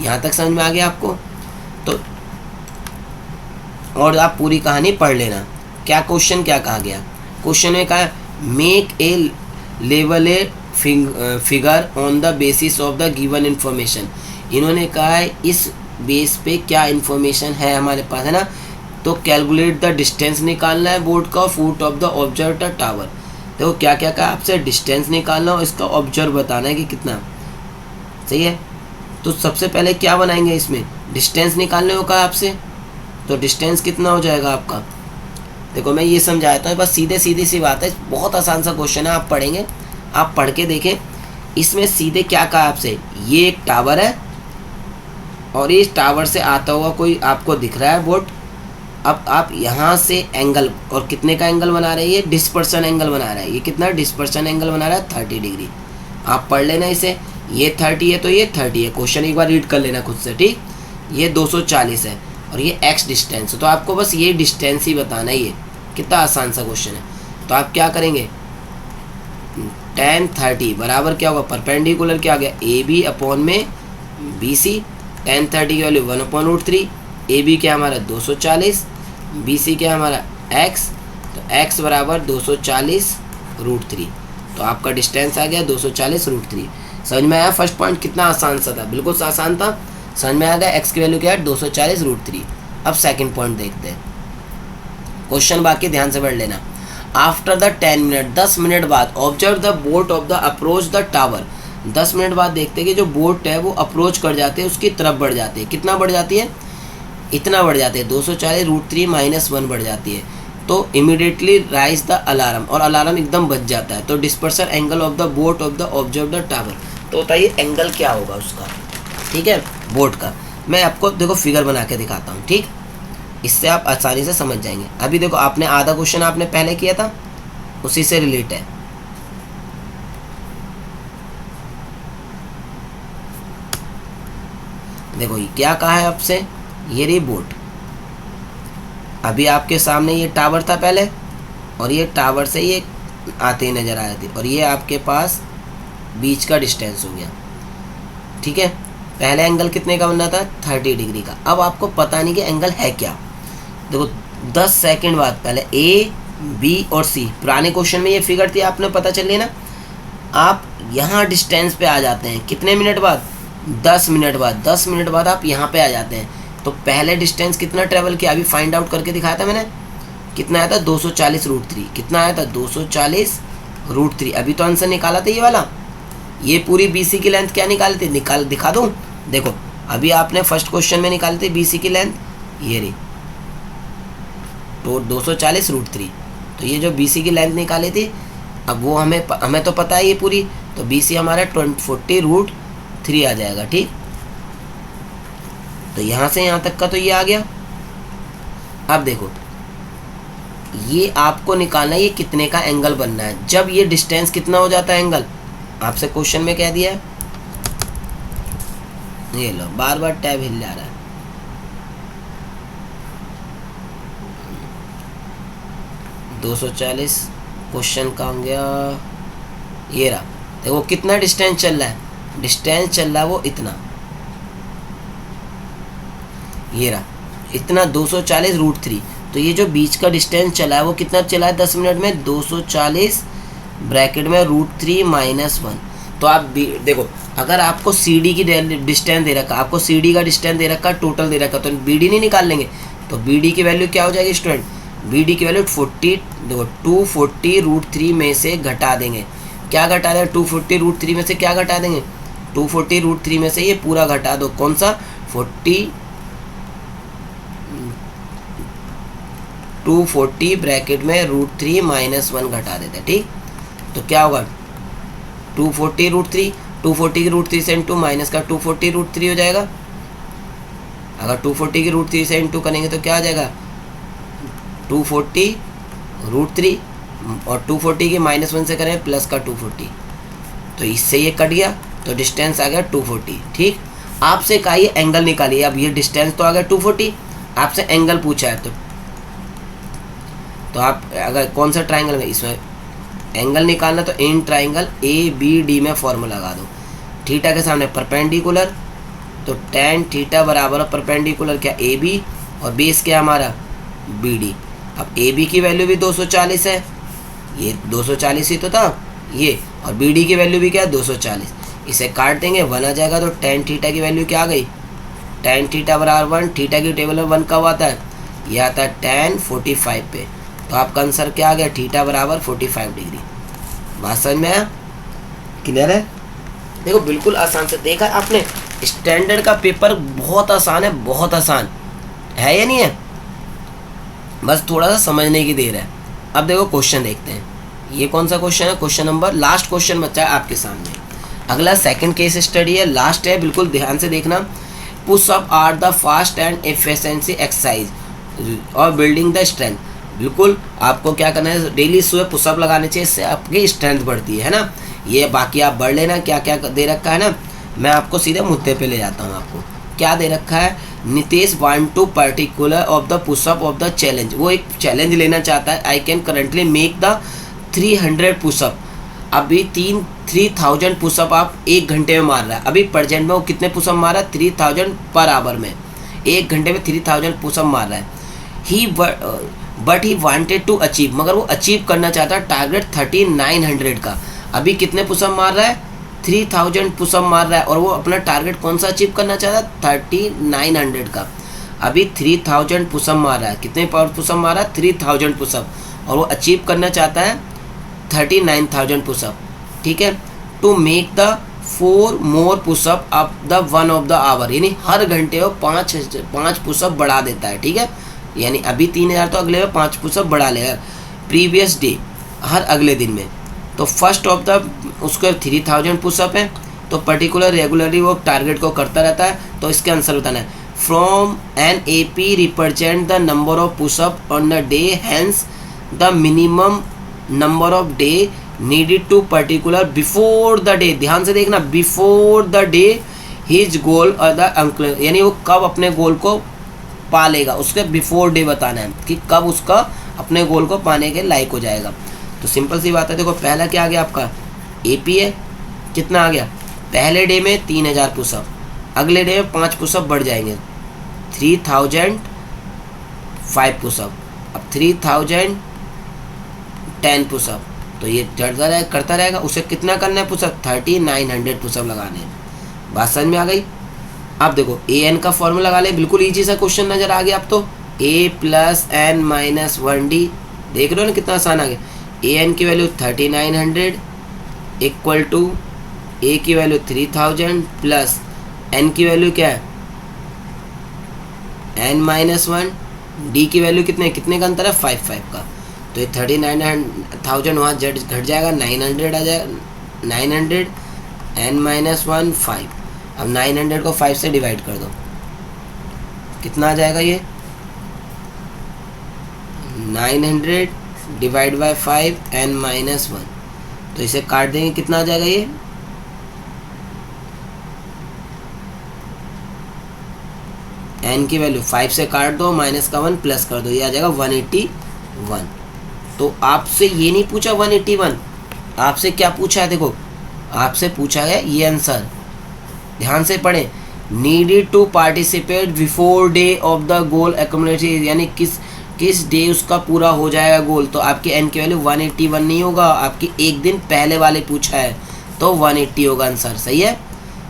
यहाँ तक समझ में आ गया आपको? तो और आप पूरी कहानी पढ़ लेना। क्या क्वेश्चन क्या कहा गया, क्वेश्चन में कहा make a level a figure on the basis of the given information. इन्होंने कहा है इस बेस पे क्या इन्फॉर्मेशन है हमारे पास, है ना, तो कैलकुलेट द डिस्टेंस निकालना है बोर्ड का, foot of the observe the tower. देखो क्या क्या कहा आपसे, डिस्टेंस निकालना और इसका ऑब्जर्व बताना है कि कितना सही है। तो सबसे पहले क्या बनाएंगे, इसमें डिस्टेंस निकालने को कहा आपसे, तो डिस्टेंस कितना हो जाएगा आपका, देखो मैं ये समझाता हूँ, बस सीधे सीधी सी बात है, बहुत आसान सा क्वेश्चन है, आप पढ़ेंगे, आप पढ़ के देखें। इसमें सीधे क्या कहा आपसे, ये एक टावर है और इस टावर से आता हुआ कोई आपको दिख रहा है बोट। अब आप यहाँ से एंगल, और कितने का एंगल बना रहे हैं, ये डिस्पर्सन एंगल बना रहा है, ये कितना डिस्पर्सन एंगल बना रहा है, 30 डिग्री। आप पढ़ लेना इसे, ये 30 है तो ये 30 है, क्वेश्चन एक बार रीड कर लेना खुद से। ठीक, ये 240 है और ये x डिस्टेंस है, तो आपको बस ये डिस्टेंस ही बताना है। ये कितना आसान सा क्वेश्चन है। तो आप क्या करेंगे, tan 30 बराबर क्या होगा, परपेंडिकुलर क्या आ गया, ए बी अपॉन में बी सी। tan 30 की वैल्यू 1/√3, ए बी क्या हमारा 240, बी सी क्या हमारा x, तो x बराबर 240√3, तो आपका डिस्टेंस आ गया 240√3। समझ में आया? फर्स्ट पॉइंट कितना आसान सा था, बिल्कुल आसान था, समझ में आ गया। x की वैल्यू क्या है 240√3। अब सेकंड पॉइंट देखते हैं, क्वेश्चन बाकी ध्यान से पढ़ लेना। आफ्टर द 10 मिनट, 10 मिनट बाद, observe the boat of the approach the tower. 10 minute बाद देखते हैं कि जो बोट है वो अप्रोच कर जाते हैं, उसकी तरफ बढ़ जाती है। कितना बढ़ जाती है, इतना बढ़ जाते हैं, 240√3 - 1 बढ़ जाती है। तो इमीडिएटली राइज द अलार्म, और अलार्म एकदम बज जाता है। तो dispersion angle of the boat of the observe the tower, तो बताइए एंगल क्या होगा उसका। ठीक है, बोट का मैं आपको देखो फिगर बना के दिखाता हूँ। ठीक, इससे आप आसानी से समझ जाएंगे। अभी देखो आपने आधा क्वेश्चन आपने पहले किया था, उसी से रिलेट है। देखो ये क्या कहा है आपसे, ये रही बोट, अभी आपके सामने ये टावर था पहले, और ये टावर से ये आते ही नज़र आए थे, और ये आपके पास बीच का डिस्टेंस हो गया। ठीक है, पहले एंगल कितने का बनना था, 30 डिग्री का। अब आपको पता नहीं कि एंगल है क्या। देखो 10 सेकंड बाद पहले ए बी और सी, पुराने क्वेश्चन में ये फिगर थी, आपने पता चल लिया ना। आप यहाँ डिस्टेंस पे आ जाते हैं, कितने मिनट बाद, 10 मिनट बाद। 10 मिनट बाद आप यहाँ पे आ जाते हैं। तो पहले डिस्टेंस कितना ट्रेवल किया, अभी फाइंड आउट करके दिखाया था मैंने, कितना आया था 240√3, कितना आया था 240√3। अभी तो आंसर निकाला था ये वाला। ये पूरी BC की लेंथ क्या निकाले थे, निकाल दिखा दूँ। देखो अभी आपने फर्स्ट क्वेश्चन में निकाले थे BC की लेंथ, ये रही तो 240√3। तो ये जो BC की लेंथ निकाली थी, अब वो हमें तो पता है ये पूरी, तो BC हमारा 40√3 आ जाएगा। ठीक, तो यहाँ से यहाँ तक का तो ये आ गया। अब देखो ये आपको निकालना है ये कितने का एंगल बनना है, जब ये डिस्टेंस कितना हो जाता है एंगल, आपसे क्वेश्चन में कह दिया है। ये लो बार बार टैब हिल जा रहा है। $240 क्वेश्चन का हो गया, ये रहा। देखो कितना डिस्टेंस चल रहा है, डिस्टेंस चल रहा है वो इतना, ये रहा इतना 240√3। तो ये जो बीच का डिस्टेंस चला है वो कितना चला है 10 मिनट में, 240 ब्रैकेट में √3 - 1। तो आप देखो अगर आपको CD की डिस्टेंस दे रखा, आपको CD का डिस्टेंस दे रखा, टोटल दे रखा, तो BD नहीं निकाल लेंगे। तो BD की वैल्यू क्या हो जाएगी स्टूडेंट, BD की वैल्यू 40, देखो 240√3 में से घटा देंगे। क्या घटा देंगे 240√3 में से, क्या घटा देंगे 240√3 में से ये पूरा घटा दो। कौन सा 240 ब्रैकेट में √3 - 1 घटा देते हैं। ठीक, तो क्या होगा 240√3, 240 की √3 से इंटू माइनस का 240√3 हो जाएगा। अगर 240 की √3 से इंटू करेंगे तो क्या आ जाएगा 240√3, और 240 की -1 से करें प्लस का 240, तो इससे ये कट गया, तो डिस्टेंस आ गया 240। ठीक, आपसे कहा ये एंगल निकालिए। अब ये डिस्टेंस तो आ गया 240, आपसे एंगल पूछा है, तो आप अगर कौन सा ट्राइंगल में इसमें एंगल निकालना, तो इन ट्राइंगल ABD में फॉर्मूला लगा दो। थीटा के सामने परपेंडिकुलर, तो tan थीटा बराबर परपेंडिकुलर क्या AB, और बेस क्या हमारा BD। अब AB की वैल्यू भी 240 है, ये 240 ही तो था ये, और BD की वैल्यू भी क्या है 240। इसे काट देंगे 1 आ जाएगा, तो tan थीटा की वैल्यू क्या आ गई, tan थीटा बराबर 1, थीटा की टेबल में 1 कब आता है, यह आता है tan 45 पे। तो आपका आंसर क्या आ गया, थीटा बराबर 45 डिग्री। बात समझ में आया, क्लियर है। देखो बिल्कुल आसान से देखा आपने, स्टैंडर्ड का पेपर बहुत आसान है, बहुत आसान है या नहीं है, बस थोड़ा सा समझने की देर है। अब देखो क्वेश्चन देखते हैं, ये कौन सा क्वेश्चन है, क्वेश्चन नंबर लास्ट क्वेश्चन बच्चा है आपके सामने। अगला सेकंड केस स्टडी है, लास्ट है, बिल्कुल ध्यान से देखना। Push up are the fast and efficiency exercise और बिल्डिंग द स्ट्रेंथ। बिल्कुल आपको क्या करना है, डेली सुबह पुशअप लगाने चाहिए, इससे आपकी स्ट्रेंथ बढ़ती है ना। ये बाकी आप बढ़ लेना, क्या क्या दे रखा है ना, मैं आपको सीधे मुद्दे पे ले जाता हूँ। आपको क्या दे रखा है, Nitesh want to particular of the pushup of the challenge. वो एक चैलेंज लेना चाहता है, I can currently make the 300 pushup. अभी 3000 पुशअप आप 1 घंटे में मार रहा है। अभी प्रेजेंट में वो कितने पुशअप मार रहा है, 3000 पर आवर में, 1 घंटे में 3000 पुशअप मार रहा है। But he wanted to achieve, मगर वो अचीव करना चाहता है टारगेट 3900 का। अभी कितने पुशअप मार रहा है, 3000 पुशअप मार रहा है, और वो अपना टारगेट कौन सा अचीव करना चाहता है, 3900 का। अभी 3000 पुशअप मार रहा है, कितने पुशअप मार रहा है, 3000 पुशअप, और वो अचीव करना चाहता है 39000 पुशअप। ठीक है, to make the 4 more pushup up the 1 of the hour, यानी हर घंटे वो 5 पुशअप बढ़ा देता है। ठीक है, यानी अभी 3000 तो अगले में 5 पुशअप बढ़ा लेगा प्रीवियस डे, हर अगले दिन में। तो फर्स्ट ऑफ द उसके 3000 पुशअप है, तो पर्टिकुलर रेगुलरली वो टारगेट को करता रहता है। तो इसके आंसर बताना है, from an AP represent the number of pushup on the day, hence the minimum number of day needed to particular before the day. ध्यान से देखना, before the day his goal और द अंकल, यानी वो कब अपने गोल को पा लेगा, उसके बिफोर डे बताना है कि कब उसका अपने गोल को पाने के लायक हो जाएगा। तो सिंपल सी बात है, देखो पहला क्या आ गया आपका AP है, कितना आ गया, पहले डे में 3000 पुशअप, अगले डे में 5 पुशअप बढ़ जाएंगे, 3005 पुशअप, अब 3010 पुशअप। तो ये करता रहेगा, उसे कितना करना है पुशअप, 3900 पुशअप लगाने हैं। बात समझ में आ गई। अब देखो AN का फॉर्मूला लगा ले, बिल्कुल ईजी सा क्वेश्चन नजर आ गया। अब तो ए प्लस एन माइनस 1d, देख रहे हो ना कितना आसान आ गया। ए एन की वैल्यू 3900 इक्वल टू ए की वैल्यू 3000 प्लस एन की वैल्यू क्या है एन माइनस 1, डी की वैल्यू कितने का अंतर है 5 का, तो ये 39,000 वहाँ घट जाएगा, 900 आ जाएगा, 900 एन माइनस 1 5। अब 900 को 5 से डिवाइड कर दो, कितना आ जाएगा ये 900 डिवाइड बाय 5 एन माइनस 1, तो इसे काट देंगे, कितना आ जाएगा ये एन की वैल्यू 5 से काट दो, माइनस का 1 प्लस कर दो, ये आ जाएगा 181। तो आपसे ये नहीं पूछा 181, आपसे क्या पूछा है, देखो आपसे पूछा है ये आंसर, ध्यान से पढ़ें। Needed to participate before day of the goal accumulated, यानी किस डे उसका पूरा हो जाएगा गोल, तो आपकी एन की वैल्यू 181 नहीं होगा, आपकी एक दिन पहले वाले पूछा है तो 180 होगा आंसर, सही है।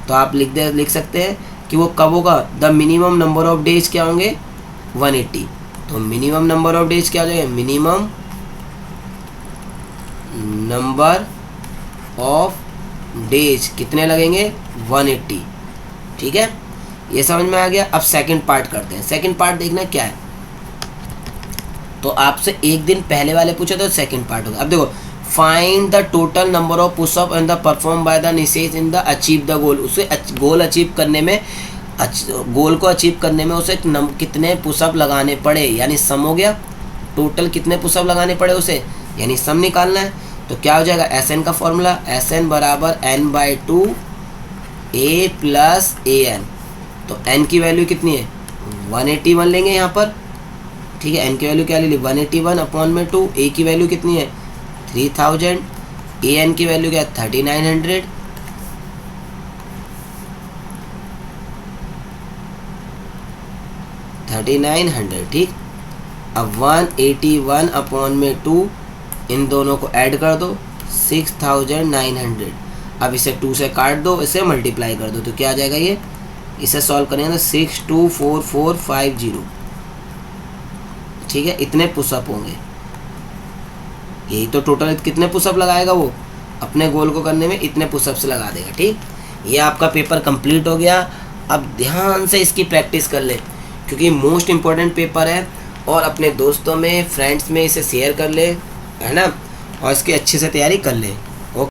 तो आप लिख सकते हैं कि वो कब होगा, the minimum number of days क्या होंगे 180, तो मिनिमम नंबर ऑफ डेज क्या हो जाएगा, मिनिमम नंबर ऑफ डेज कितने लगेंगे 180, ठीक है, ये समझ में आ गया। अब सेकंड पार्ट करते हैं, सेकंड पार्ट देखना क्या है, तो आपसे एक दिन पहले वाले पूछे तो सेकंड पार्ट होगा। अब देखो find the total number of pushup and the perform by the Nishesh in the achieve the goal, उसे गोल अचीव करने में गोल को अचीव करने में उसे कितने पुशअप लगाने पड़े, यानी सम हो गया, टोटल कितने पुशअप लगाने पड़े उसे, यानी सम निकालना है। तो क्या हो जाएगा एस एन का फॉर्मूला, एस एन बराबर N by 2 A plus A N, तो एन की वैल्यू कितनी है 181 लेंगे यहाँ पर, ठीक है, एन की वैल्यू क्या ले ली 181 अपॉन में 2, ए की वैल्यू कितनी है 3000, ए एन की वैल्यू क्या है 3900, ठीक। अब 181 अपॉन में 2, इन दोनों को ऐड कर दो 6900, अब इसे 2 से काट दो, इसे मल्टीप्लाई कर दो, तो क्या आ जाएगा ये, इसे सॉल्व करेंगे तो 624450, ठीक है, इतने पुशअप होंगे, यही तो टोटल कितने पुशअप लगाएगा वो अपने गोल को करने में, इतने पुशअप से लगा देगा, ठीक। ये आपका पेपर कंप्लीट हो गया। अब ध्यान से इसकी प्रैक्टिस कर ले, क्योंकि मोस्ट इम्पोर्टेंट पेपर है, और अपने दोस्तों में फ्रेंड्स में इसे शेयर कर ले, है ना, और इसकी अच्छे से तैयारी कर ले।